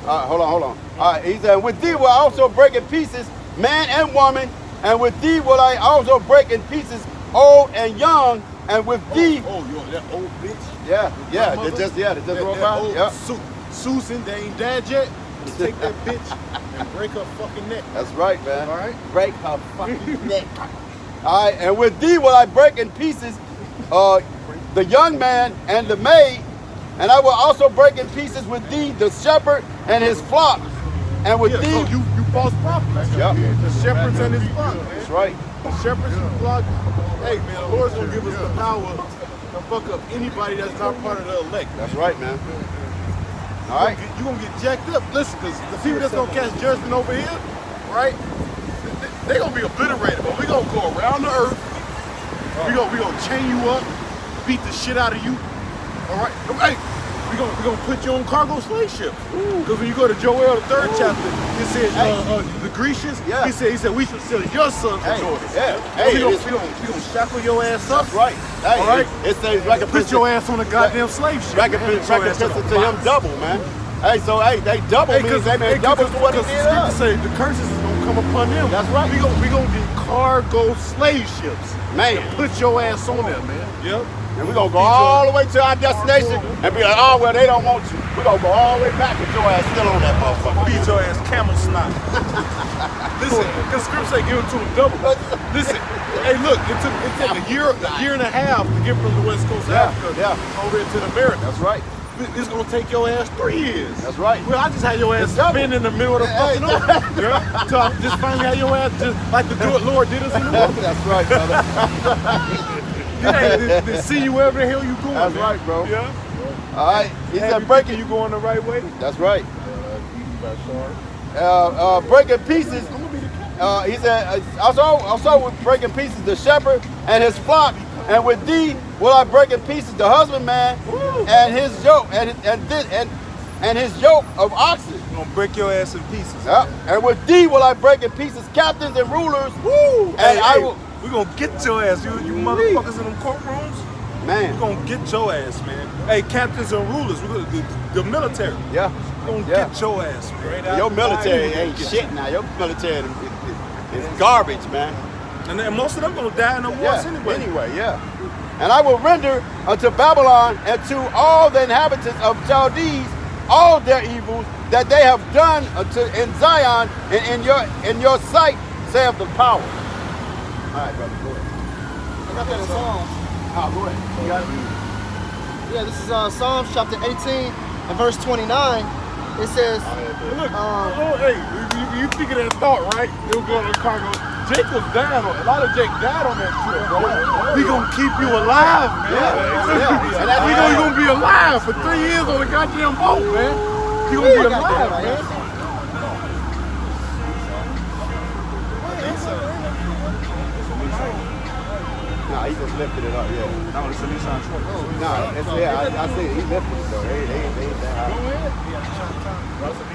Hold on. All right, he said, with thee will I also break in pieces man and woman, and with thee will I also break in pieces old and young, and with thee. That old bitch. They just roll by. Yeah. Susan, they ain't dead yet. Just take that bitch and break her fucking neck. That's right, man. All right. Break her fucking neck. All right, and with thee will I break in pieces the young man and the maid, and I will also break in pieces with thee the shepherd and his flock. And with Yeah, thee, so you false prophets. Yep. The shepherds and his flock. that's right. The shepherds and his flock. Hey man, the Lord's gonna give us the power to fuck up anybody that's not part of the elect. That's right, man. All right. You're gonna get jacked up. Listen, because the people that's gonna catch judgment over here, right? They gonna be obliterated, but we gonna go around the earth. We gonna chain you up, beat the shit out of you. All right? Hey, we gonna put you on cargo slave ships. Because when you go to Joel, the 3rd chapter, it says the Grecians. Yeah. He said we should sell your sons and daughters. Yeah. Hey, Hey, we gonna shackle your ass up. that's right. Hey, All right. It says recompense. Put your ass on a goddamn slave ship. Recompense to him double, man. Hey, so hey, they double means they made double to what he did the us. scripture say the curses is gonna come upon them. That's right. We gonna get cargo slave ships. Man. Put your ass on there, man. Yep. And we're gonna go all the way to our destination and be like, oh well, they don't want you. We're gonna go all the way back with your ass still on that motherfucker. Feed your ass camel snot. Listen, the scripture say give it to them double. Listen, hey look, it took a year and a half to get from the west coast of Africa over into the Americas. That's right. It's gonna take your ass 3 years. That's right. Well, I just had your ass spin in the middle of the fucking ocean. Yeah? So I just finally had your ass just like the good Lord did us in the world. That's right, brother. Hey, they see you wherever the hell you going. That's man. right, bro. Yeah. All right. He said Happy breaking. you going the right way. That's right. Breaking pieces. He said also with breaking pieces the shepherd and his flock, and with thee will I break in pieces the husbandman and his yoke and his yoke of oxen. I'm gonna break your ass in pieces. Yep. And with thee will I break in pieces captains and rulers. Woo! And I will. We gonna get your ass, you motherfuckers in them courtrooms. Man. We gonna get your ass, man. Hey, captains and rulers, we gonna the military. Yeah. We gonna get your ass, man. Your military ain't shit now. Your military is garbage, man. And then most of them gonna die in the wars anyway. Anyway, yeah. And I will render unto Babylon and to all the inhabitants of Chaldees all their evils that they have done in Zion and in your sight, saith the power. All right, brother, go ahead. I got that in Psalms. Oh, go ahead. You got it? Yeah, this is Psalms chapter 18 and verse 29. It says, Look, hey, you think of that thought, right? You'll go to the cargo. Jacob died on, a lot of Jake died on that trip, bro. We gonna keep you alive, man. Yeah. And We gonna be alive for 3 years on the goddamn boat, man. You gonna be alive, man. Nah, he just lifted it up, yeah. No, it's a Nissan truck. Nah, I see it. He lifted it though. They ain't that high.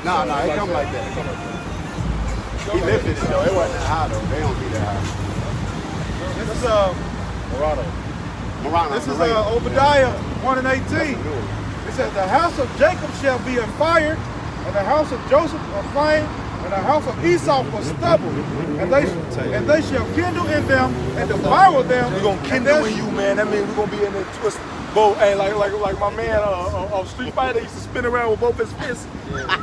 Nah, it come like that. He lifted it though. It wasn't that high though. They don't be that high. This is Morano. This is Obadiah 1 and 18. It says, the house of Jacob shall be a fire, and the house of Joseph a flame, and the house of Esau for stubble, and they shall kindle in them and devour them. We're gonna kindle in you, man. That means we're gonna be in there twist. Hey, like my man on Street Fighter used to spin around with both his fists.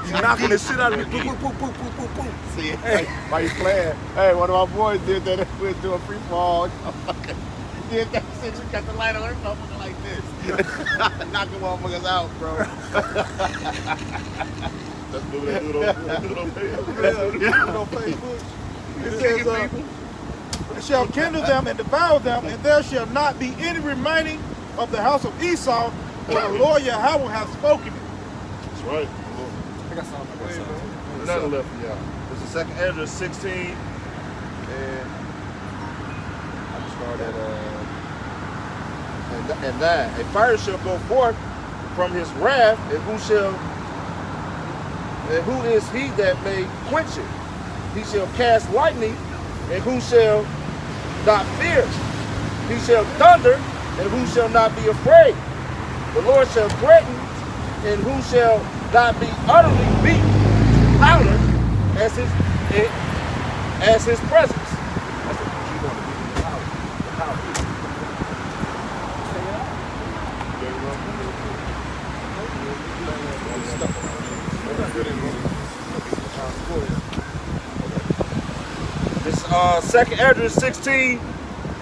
He's knocking the shit out of me. Boop, boop, boop, boop, boop, boop, boop. See it? Hey, while he's playing. Hey, one of my boys did that. We was doing free fall. He did that shit. We got the light on her motherfucker like this. Knocking motherfuckers out, bro. Let's do it on Facebook. It says, it shall kindle them and devour them, and there shall not be any remaining of the house of Esau, for the Lord Yahweh hath spoken it. That's right. I got something. Nothing left, yeah. This is 2nd Ezra 16, and I just started and 9. A fire shall go forth from his wrath, and who is he that may quench it? He shall cast lightning, and who shall not fear? He shall thunder, and who shall not be afraid? The Lord shall threaten, and who shall not be utterly beaten louder as his presence. That's what you want to be, the power. This 2nd Ezra 16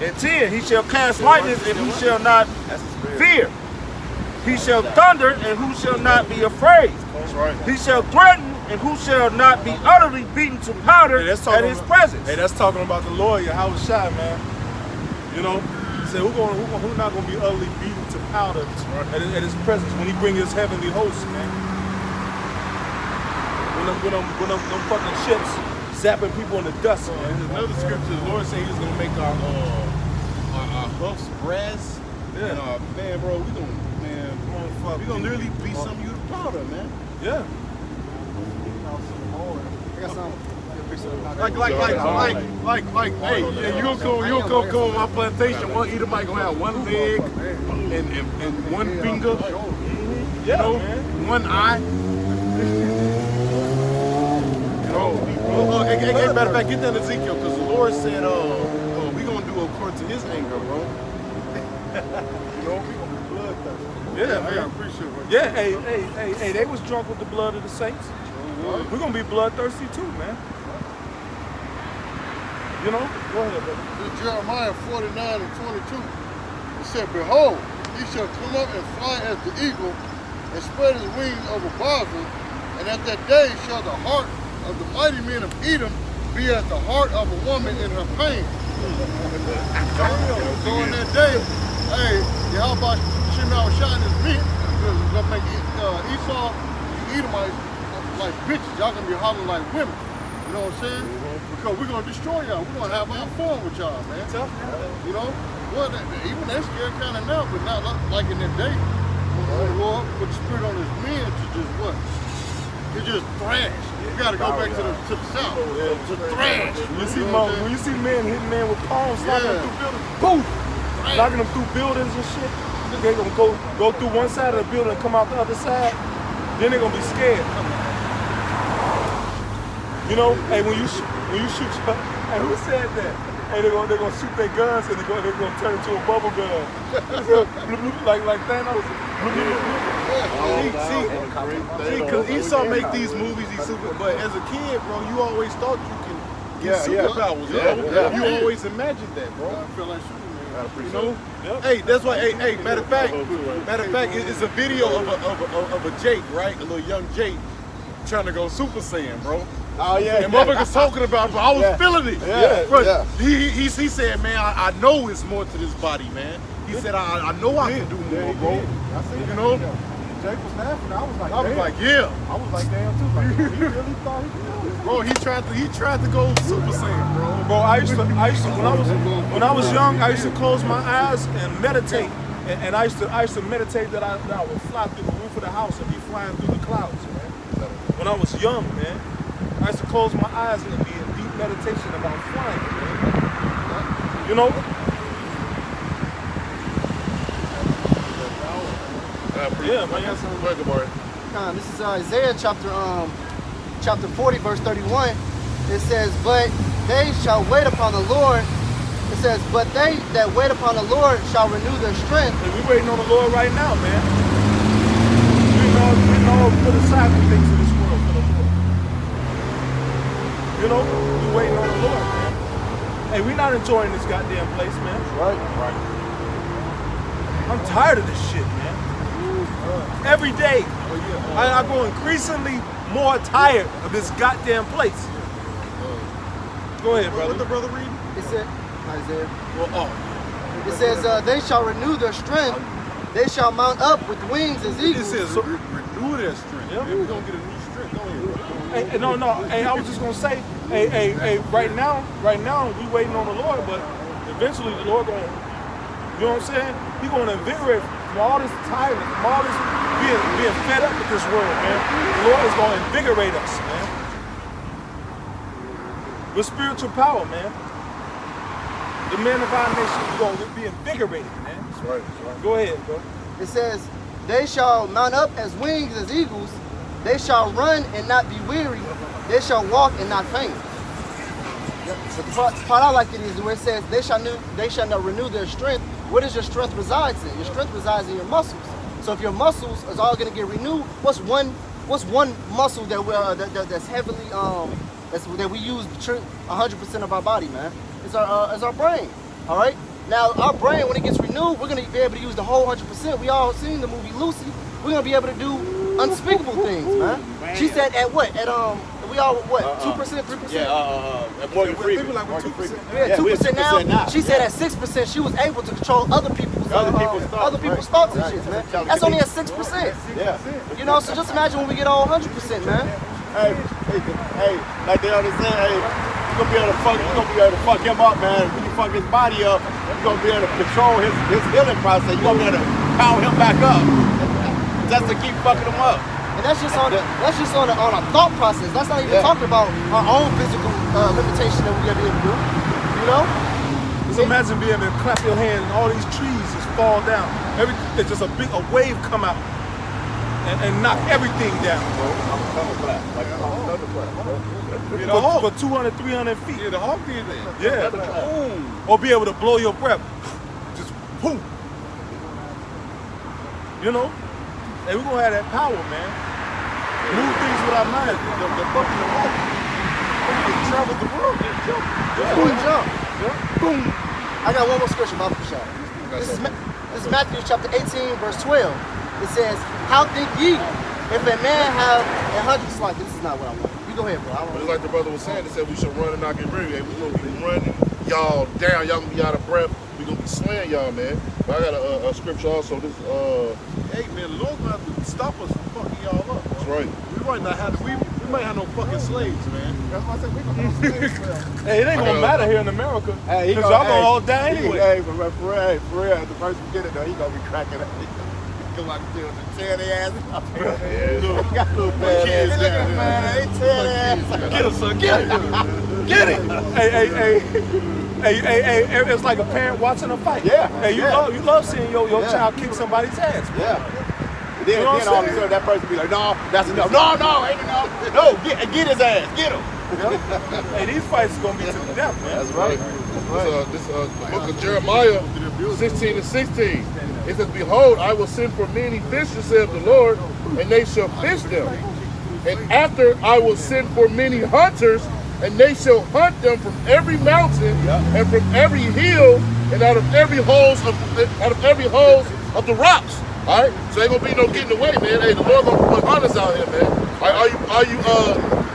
and 10. He shall cast lightning, and who shall not fear? He shall thunder, and who shall not be afraid? That's right. He shall threaten, and who shall not be utterly beaten to powder Hey, that's at talking his about- presence. Hey, that's talking about the Lord, Yahweh Shai, man. You know, he said, who not gonna be utterly beaten to powder at his presence when he bring his heavenly hosts, man. When them fucking ships zapping people in the dust, man. There's another scripture, the Lord said He's gonna make our hoofs brass. Yeah. And man, bro, we gonna literally beat some of you to powder, man. Yeah. I got some. Like, hey, yeah, you gonna come on my plantation. One Edomite gonna have one leg and one finger, you know, one eye. You know, hey, matter of fact, get that Ezekiel, because the Lord said, we gonna do according to His anger, bro. You know, we gonna be bloodthirsty. Yeah, I man. appreciate it. Yeah, hey, they was drunk with the blood of the saints. We're gonna be bloodthirsty too, man. You know? Go ahead, brother. In Jeremiah 49 and 22, it said, Behold, he shall come up and fly as the eagle, and spread his wings over Basra, and at that day shall the heart of the mighty men of Edom be as the heart of a woman in her pain. So in that day, hey, Yahweh Shemel shot his men, gonna make Esau, you Edomites, like bitches. Y'all gonna be hollering like women. You know what I'm saying? Because we're gonna destroy y'all. We're gonna have our fun with y'all, man. You know? Well, even that's scary kind of now, but not like in that day. The Lord put the spirit on his men to just what? To just thrash. You gotta go back to the south. To thrash. When you see men hitting men with palms, knocking them through buildings, boom! Knocking them through buildings and shit. They're gonna go through one side of the building and come out the other side. Then they're gonna be scared. You know, hey, when you shoot, hey, who said that? Hey, they're gonna shoot their guns and they're gonna turn into a bubble gun. like Thanos. See, because Esau make these movies, but as a kid, bro, you always thought you can get superpowers. You always imagined that, bro. I feel like shooting, man. You know? Hey, that's why. Hey, matter of fact, it's a video of a Jake, right? A little young Jake trying to go Super Saiyan, bro. Oh yeah. And motherfuckers talking about it, but I was feeling it. Yeah, Bro, yeah. He said, man, I know it's more to this body, man. He said, I know I can do more, bro. You know? Jake was laughing. I was like, I was like, yeah. I was like, damn too. Like, he really thought he could do it. Bro, he tried to go Super Saiyan, bro. Bro, I used to when I was young, I used to close my eyes and meditate. And I used to meditate that I would fly through the roof of the house and be flying through the clouds, man. When I was young, man, I used to close my eyes and be in deep meditation about flying, man. You know? Yeah, man. This is Isaiah chapter 40, verse 31. It says, but they shall wait upon the Lord. It says, but they that wait upon the Lord shall renew their strength. Hey, we waiting on the Lord right now, man. We know put aside the things of this world for the Lord. You know, we waiting on the Lord, man. Hey, we not enjoying this goddamn place, man. Right. I'm tired of this shit, man. Every day, I grow increasingly more tired of this goddamn place. Go ahead, brother. What the brother reading? It said, Isaiah. Well, It says, they shall renew their strength. They shall mount up with wings as It eagles. says renew their strength. Yeah. We're gonna get a new strength. Go ahead. Hey, no. Hey, I was just gonna say, hey, right now, we waiting on the Lord, but eventually the Lord gonna, you know what I'm saying? He gonna invigorate from all this tiredness, from all this being fed up with this world, man. The Lord is gonna invigorate us, man. With spiritual power, man. The men of our nation are gonna be invigorated, man. That's right. Go ahead, bro. It says, they shall mount up as wings as eagles. They shall run and not be weary. They shall walk and not faint. But the part I like it is where it says, they shall not renew their strength. Where does your strength resides in? Your strength resides in your muscles. So if your muscles is all gonna get renewed, what's one muscle that's heavily that we use 100% of our body, man? It's our brain. All right. Now our brain, when it gets renewed, we're gonna be able to use the whole 100%. We all seen the movie Lucy. We're gonna be able to do unspeakable things, man. She said at what? At we all what? 2%, 3%? Yeah, Morgan Freeman. Yeah, 2% now. She said at 6% she was able to control other people's thoughts and shit, man. That's only at 6%. Yeah. You know, so just imagine when we get all 100%, man. Hey, like they always say, hey, you're gonna be able to fuck him up, man. When you fuck his body up, you're gonna be able to control his healing process. You're gonna be able to power him back up. Just to keep fucking him up. And that's just on a thought process. That's not even talking about our own physical limitation that we're gonna be able to do. You know? Just imagine being able to clap your hands and all these trees just fall down. It's just a wave come out and knock everything down, bro. For 200, 300 feet. Yeah, the Hawk did that. Yeah. Or be able to blow your breath. Just boom. You know? Hey, we're gonna have that power, man. Move things with our mind. The fucking Hawk. They travel the world. Jump. Boom. I got one more scripture about the shot. This is Matthew chapter 18, verse 12. It says, how think ye, if a man have 100 slack? This is not what I want. You go ahead, bro. Just like the brother was saying, they said we should run and not get weary. Hey, we're gonna be running y'all down. Y'all gonna be out of breath. We're gonna be slaying y'all, man. But I got a scripture also. This Hey man, the Lord's gonna have to stop us from fucking y'all up. That's right. We might not have we might have no fucking slaves, man. That's why I said we gonna have slaves. Hey, it ain't gonna matter here in America. Hey, Cause y'all gonna all die anyway. Hey, for real, the first beginning though, he gonna be cracking up. Come out the children, tear their ass up. He got little bad kids there, man. They tear their ass up. Get him, son. Get him. Get him. Hey, it's like a parent watching a fight. Yeah. Hey, you love seeing your child kick somebody's ass, bro. Yeah. Then all of a sudden that person be like, no, that's enough. No, ain't enough. No, get his ass. Get him. Hey, these fights is gonna be to the death, man. That's right. This the book of Jeremiah 16 and 16. It says, behold, I will send for many fishers, saith the Lord, and they shall fish them. And after I will send for many hunters, and they shall hunt them from every mountain and from every hill and out of every holes of the rocks. All right, so ain't gonna be no getting away, man. Hey, the Lord gonna put hunters out here, man. Are you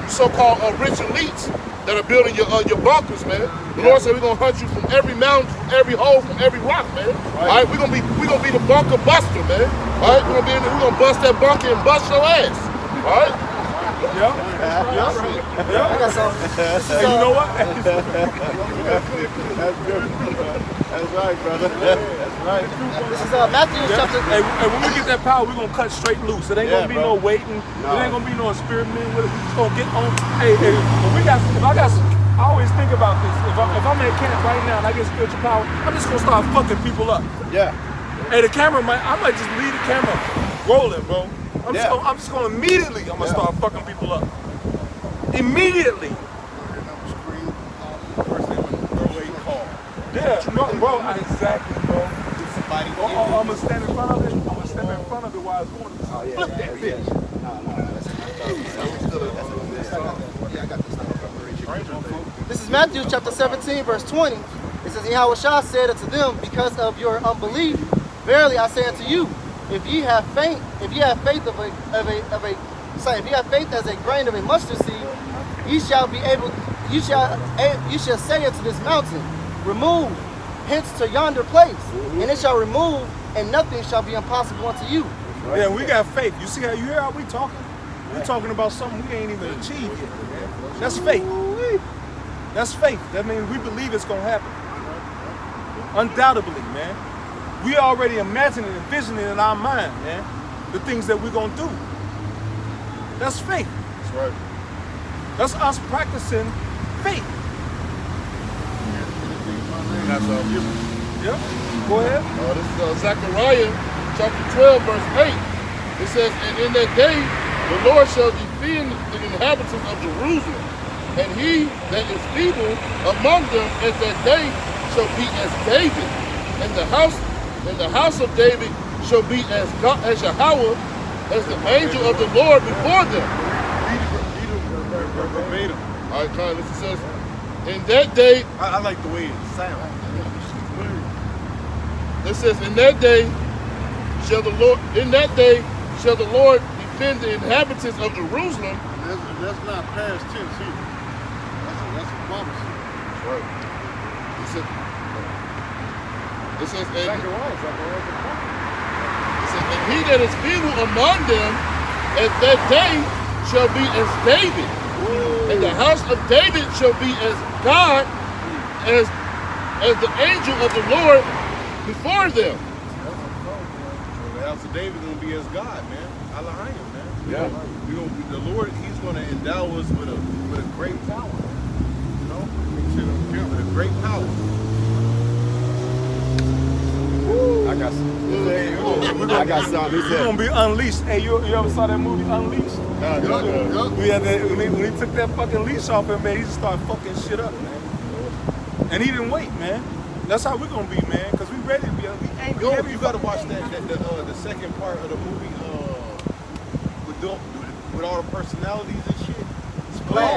so-called rich elites that are building your bunkers, man? The Lord said we're gonna hunt you from every mountain, from every hole, from every rock, man. All right, we're gonna be the bunker buster, man. All right, we're gonna bust that bunker and bust your ass. All right. Yeah. I got some. Hey, you know what? That's right, brother. That's right. This is Matthew chapter. Hey, when we get that power, we're gonna cut straight loose. It ain't gonna be no waiting. No. It ain't gonna be no experiment with it. We just gonna get on. Hey, I always think about this. If I'm at camp right now and I get spiritual power, I'm just gonna start fucking people up. Yeah. Hey, I might just leave the camera rolling, bro. I'm just gonna immediately, start fucking people up. Immediately. Yeah, bro, exactly, bro. I'm gonna stand in front of it. I'm gonna stand in front of it while it's going. Flip that bitch. This is Matthew chapter 17, verse 20. It says, Yahushua said unto them, because of your unbelief, verily I say unto you, if ye have faith as a grain of a mustard seed, you shall say unto this mountain, remove hence to yonder place, and it shall remove, and nothing shall be impossible unto you. Right. Yeah, we got faith. You see how you hear how we talking? We're talking about something we ain't even achieved yet. That's faith. That's faith. That means we believe it's gonna happen. Undoubtedly, man. We already imagining and envisioning in our mind, man, the things that we're gonna do. That's faith. That's right. That's us practicing faith. That's Yeah. Go ahead. This is Zechariah chapter 12, verse 8. It says, and in that day the Lord shall defend the inhabitants of Jerusalem, and he that is feeble among them at that day shall be as David, and the house of David shall be as Yahweh, as the angel of the Lord before them. All right, Con, listen, it says, in that day, I like the way it sounds. It says, in that day shall the Lord then the inhabitants of Jerusalem. That's not past tense either. That's a prophecy. That's right. It says, and he that is feeble among them at that day shall be as David. And the house of David shall be as God, as the angel of the Lord before them. The house of David gonna be as God, man. Elohim, man. Yeah. The Lord, He's gonna endow us with a great power. You know, with a great power. I got some. I got something. We're gonna be unleashed. Hey, you ever saw that movie Unleashed? We had that, when he took that fucking leash off him, man, he just started fucking shit up, man. And he didn't wait, man. That's how we're gonna be, man, because we ready to be angry. Yo, you gotta watch the second part of the movie with all the personalities and shit.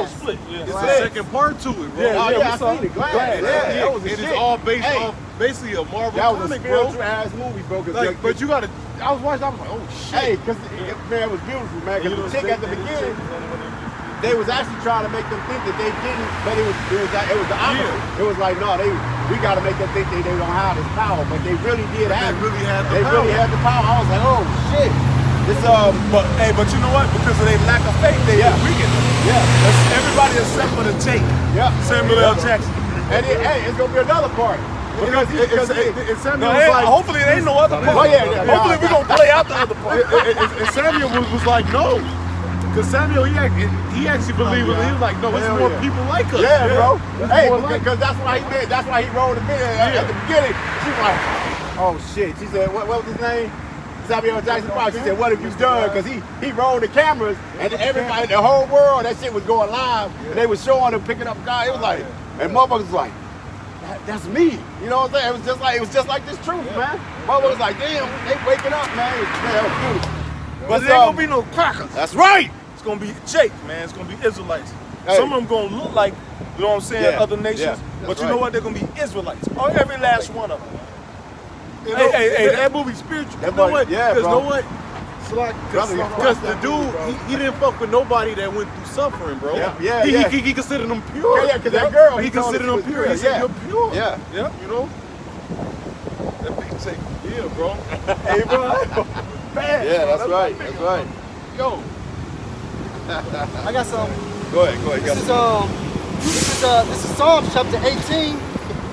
Split. Yeah. It's the second part to it, bro. I seen it. Glad. That was a It shit. is all based off basically a Marvel That was a comic, bro. spiritual ass movie, bro. Like, but you gotta. I was watching. I was like, oh shit. Hey, because man, it was beautiful, man. Because the chick at the beginning, they was actually trying to make them think that they didn't, but it was the opposite. It was like, no, we got to make them think they don't have this power, but they really did have it. They really had the power. I was like, oh shit. This but you know what? Because of their lack of faith, they weakened. Yeah. Everybody except for the tape. Yeah. Samuel L. Jackson. And it's gonna be another part. Because Samuel was like, hopefully there ain't no other part. Hopefully we're gonna play out the other part. And Samuel was like, no. Because Samuel, he actually believed it. He was like, no, it's more people like us. Yeah, bro. Hey, because that's why he did. That's why he rolled the video at the beginning. She's like, oh shit. She said, what was his name? Samuel Jackson Fox. She said, what have you done? Because he rolled the cameras and everybody, the whole world, that shit was going live. And they was showing him picking up guys. It was like, and motherfuckers was like, that's me. You know what I'm saying? It was just like this truth, man. Motherfuckers was like, damn, they waking up, man. That was beautiful. But there ain't gonna be no crackers. That's right. It's gonna be Jake, man. It's gonna be Israelites. Some of them gonna look like, you know what I'm saying, other nations. But you know what? They're gonna be Israelites. Oh, every last one of them. Hey, that movie's spiritual. You know what? Yeah, because bro. know what? Because the dude, he didn't fuck with nobody that went through suffering, bro. He considered them pure. Yeah, because that girl, he considered them pure. He said, you're pure. Yeah. You know? That big say, yeah, bro. Hey, bro. Bad, Yeah, bro. that's right. That's right. Yo. I got some. Go ahead. This is Psalms chapter 18.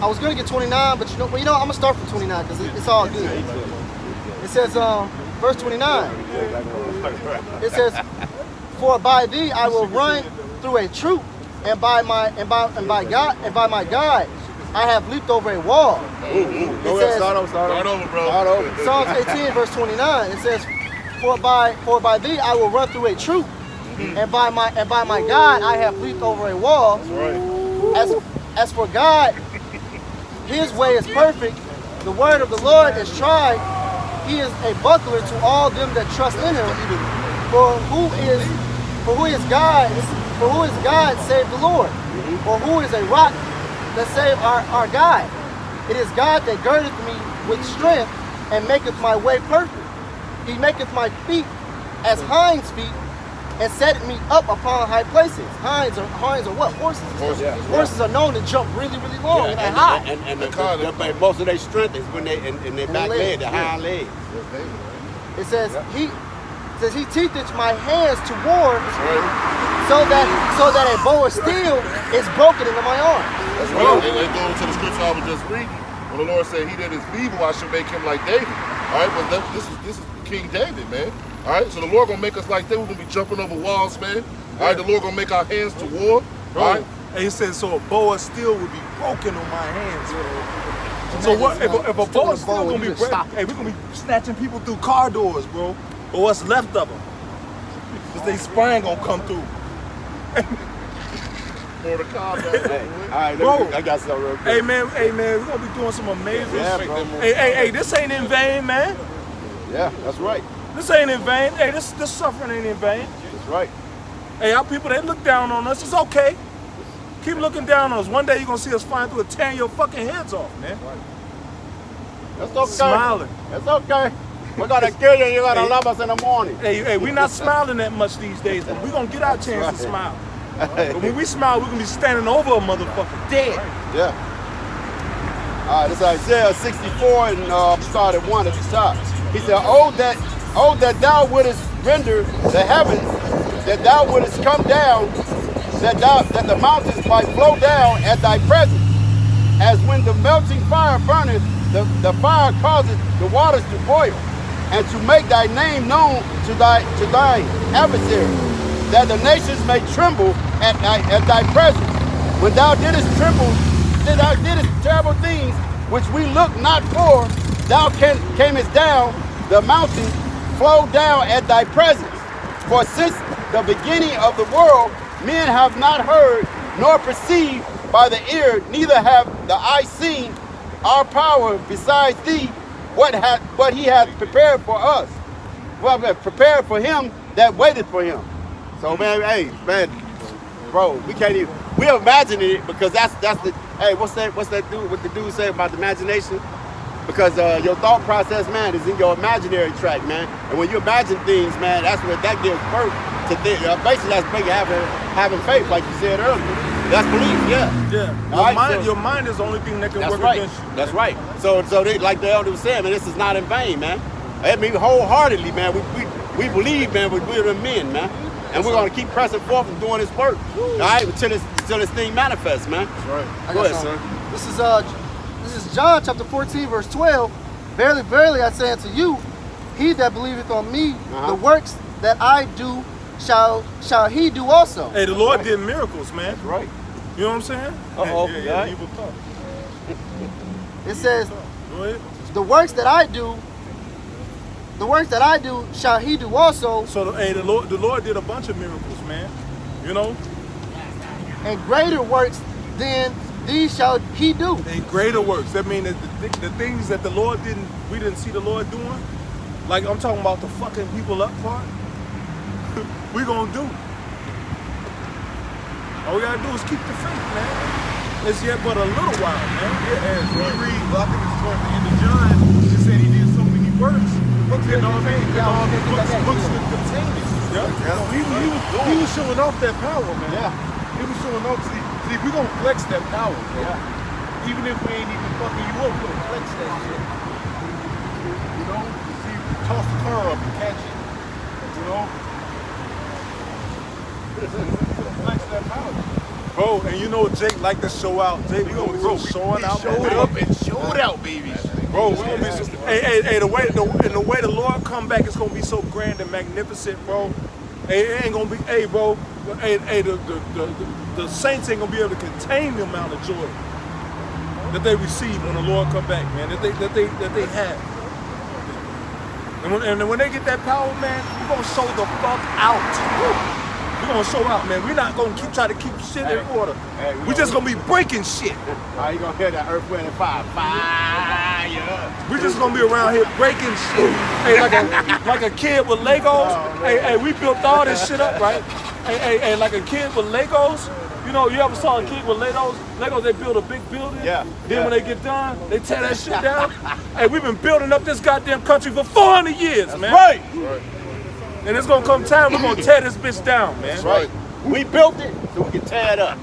I was gonna get 29, but I'm gonna start from 29 because it's all good. It says, verse 29. It says, "For by thee I will run through a troop, and by my God I have leaped over a wall." Start over, bro. Psalms 18, verse 29. It says, "For by thee I will run through a troop, and by my God I have leaped over a wall." As for God, His way is perfect. The word of the Lord is tried. He is a buckler to all them that trust in Him. For who is God save the Lord? Or who is a rock that save our God? It is God that girdeth me with strength and maketh my way perfect. He maketh my feet as hinds feet, and set me up upon high places. Hinds are what? Horses. Horses are known to jump really, really long and high. And most of their strength is when they in their back leg, the hind legs. It says he teacheth my hands to war, so that a bow of steel is broken into my arm. That's right. And going to the scripture I was just reading, when the Lord said, "He that is feeble, I shall make him like David." All right, but this is King David, man. All right, so the Lord gonna make us like that. We're gonna be jumping over walls, man. All right, the Lord gonna make our hands to war. All right. And he said, so a bow of steel would be broken on my hands. So what? If a bow of steel gonna be broken, hey, we're gonna be snatching people through car doors, bro, or what's left of them, because they spine gonna come through. For the car, All right, Bro. I got something real quick. Hey man, we're gonna be doing some amazing shit. bro. Hey, this ain't in vain, man. Yeah, that's right. This ain't in vain. Hey, this suffering ain't in vain. That's right. Hey, our people, they look down on us. It's okay. Keep looking down on us. One day you're gonna see us flying through and tearing your fucking heads off, man. That's okay. Smiling. That's okay. We're gonna kill you. You're gonna love us in the morning. Hey, we're not smiling that much these days, but we're gonna get our chance to smile. But when we smile, we're gonna be standing over a motherfucker dead. Yeah. All right, this is Isaiah 64 and start at 1 at the top. He said, oh that thou wouldest render the heavens, that thou wouldest come down, that the mountains might flow down at thy presence. As when the melting fire burneth, the fire causes the waters to boil, and to make thy name known to thy adversaries, that the nations may tremble at thy presence. When thou didst tremble, thou didst terrible things which we look not for, thou camest down, the mountains flow down at thy presence. For since the beginning of the world, men have not heard, nor perceived by the ear, neither have the eye seen our power besides thee, what he hath prepared for us. Well, prepared for him that waited for him. So man, hey, man, bro, we can't even, we're imagining it because that's the, hey, what's that dude, what the dude say about the imagination? Because your thought process, man, is in your imaginary track, man. And when you imagine things, man, that's what that gives birth to things. Basically, that's making having faith, like you said earlier. That's belief, yeah. Yeah. Your mind is the only thing that can work against you. That's right. So they, like the elder was saying, man, this is not in vain, man. I mean, wholeheartedly, man, we believe, man, we're the men, man. And we're gonna keep pressing forth and doing this work, all right, until this thing manifests, man. That's right. Go ahead, son. This is John chapter 14, verse 12. Verily, verily, I say unto you, he that believeth on me, the works that I do shall he do also. Hey, the Lord did miracles, man. That's right. You know what I'm saying? Uh-oh. Yeah, evil thought. It says, Go ahead. the works that I do shall he do also. So, the Lord did a bunch of miracles, man. You know? And greater works than these shall he do. And greater works. That means that the things that we didn't see the Lord doing. Like I'm talking about the fucking people up part. We gonna do. All we gotta do is keep the faith, man. It's yet but a little while, man. Yeah, as we read, I think it's towards the end of John, it said he did so many works. Books could contain it. Yeah. He was showing off that power, man. Yeah. He was showing off. See, we're gonna flex that power, bro. Yeah. Even if we ain't even fucking you up, we're gonna flex that shit. You know? See, toss the car up and catch it. You know? Flex that power. Bro, and you know Jake like to show out. Jake, we gonna be showing out. Showed up and showed out, baby. Bro, we gonna be so, hey, the way the Lord come back is gonna be so grand and magnificent, bro. Hey, it ain't gonna be, hey, bro. Hey, the saints ain't gonna be able to contain the amount of joy that they receive when the Lord come back, man. That they have. And when they get that power, man, we're gonna show the fuck out. We're gonna show out, man. We're not gonna try to keep shit in order. We're just gonna be breaking shit. How you gonna hear that earth, wind, and fire? Fire! We're just gonna be around here breaking shit. Hey, like a kid with Legos. Hey, we built all this shit up, right? Hey, like a kid with Legos. You know, you ever saw a kid with Legos, they build a big building. Yeah. Then when they get done, they tear that shit down. Hey, we've been building up this goddamn country for 400 years, man. Right. And it's gonna come time, we're gonna tear this bitch down, man. That's right. We built it so we can tear it up.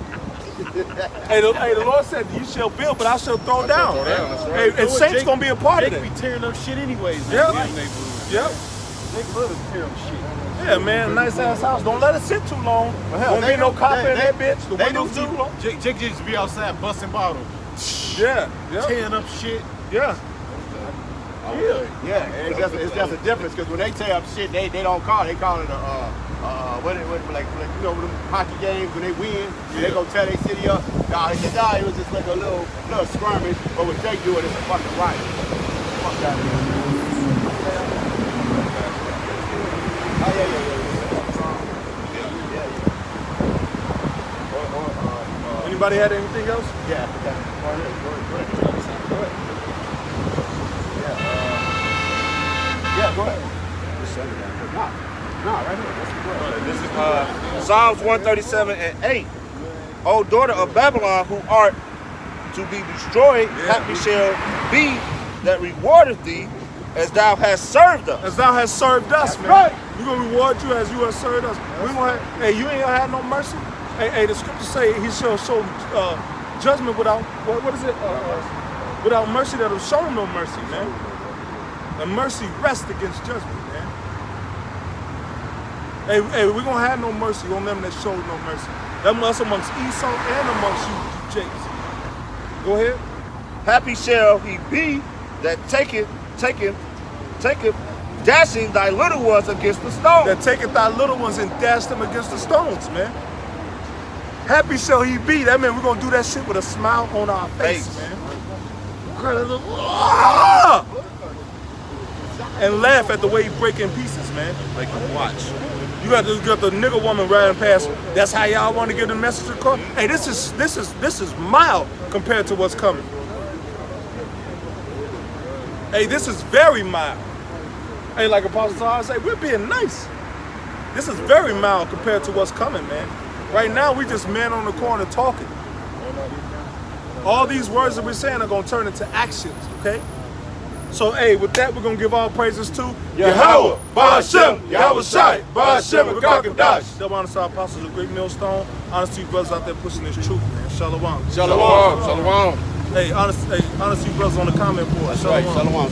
Hey, the Lord said, you shall build, but I shall throw down. That's right. Hey, and saints gonna be a part of Jake that. be tearing up shit anyways. Yeah. Man. Yep. Jake love to tear up shit. Yeah, man, nice ass house. Don't let it sit too long. hell, Won't be no copper in that bitch. The they windows do too long. Jake just be outside busting bottles, Yeah, tearing up shit. yeah. Yeah, it's just a difference because when they tear up shit, they don't call it. They call it like you know, them hockey games when they win, they go tear their city up. Nah, they said, nah, it was just like a little skirmish, but when they do it, it's a fucking riot. Fuck that. Anybody had anything else? Yeah. Go ahead. Yeah, go ahead. No, right here. This is Psalms 137 and 8. O daughter of Babylon, who art to be destroyed, happy shall be that rewardeth thee as thou hast served us. As thou hast served us, man. right. We're gonna reward you as you have served us. We gonna have, hey, you ain't gonna have no mercy. Hey, the scriptures say he shall show judgment without what is it? Without mercy that'll show no mercy, man. And mercy rests against judgment, man. Hey, we're gonna have no mercy on them that showed no mercy. That's amongst Esau and amongst you, Jakes. Go ahead. Happy shall he be that taketh, dashing thy little ones against the stone. That taketh thy little ones and dash them against the stones, man. Happy shall he be. That means we're gonna do that shit with a smile on our face, man. And laugh at the way he break in pieces, man. Like a watch. You got the nigga woman riding past. That's how y'all want to get the message across. Hey, this is mild compared to what's coming. Hey, this is very mild. Hey, like Apostle Tahar say, we're being nice. This is very mild compared to what's coming, man. Right now, we just men on the corner talking. All these words that we're saying are gonna turn into actions, okay? So, hey, with that, we're gonna give all praises to Yahweh, Ba'ashem, Yahweh Shai, Ba'ashem, Rakakadash. Double honor to our apostles of Great Millstone. Honest to you brothers out there pushing this truth, man. Shalom. Shalom. Shalom. Hey, honest to you brothers on the comment board. That's right, Shalom.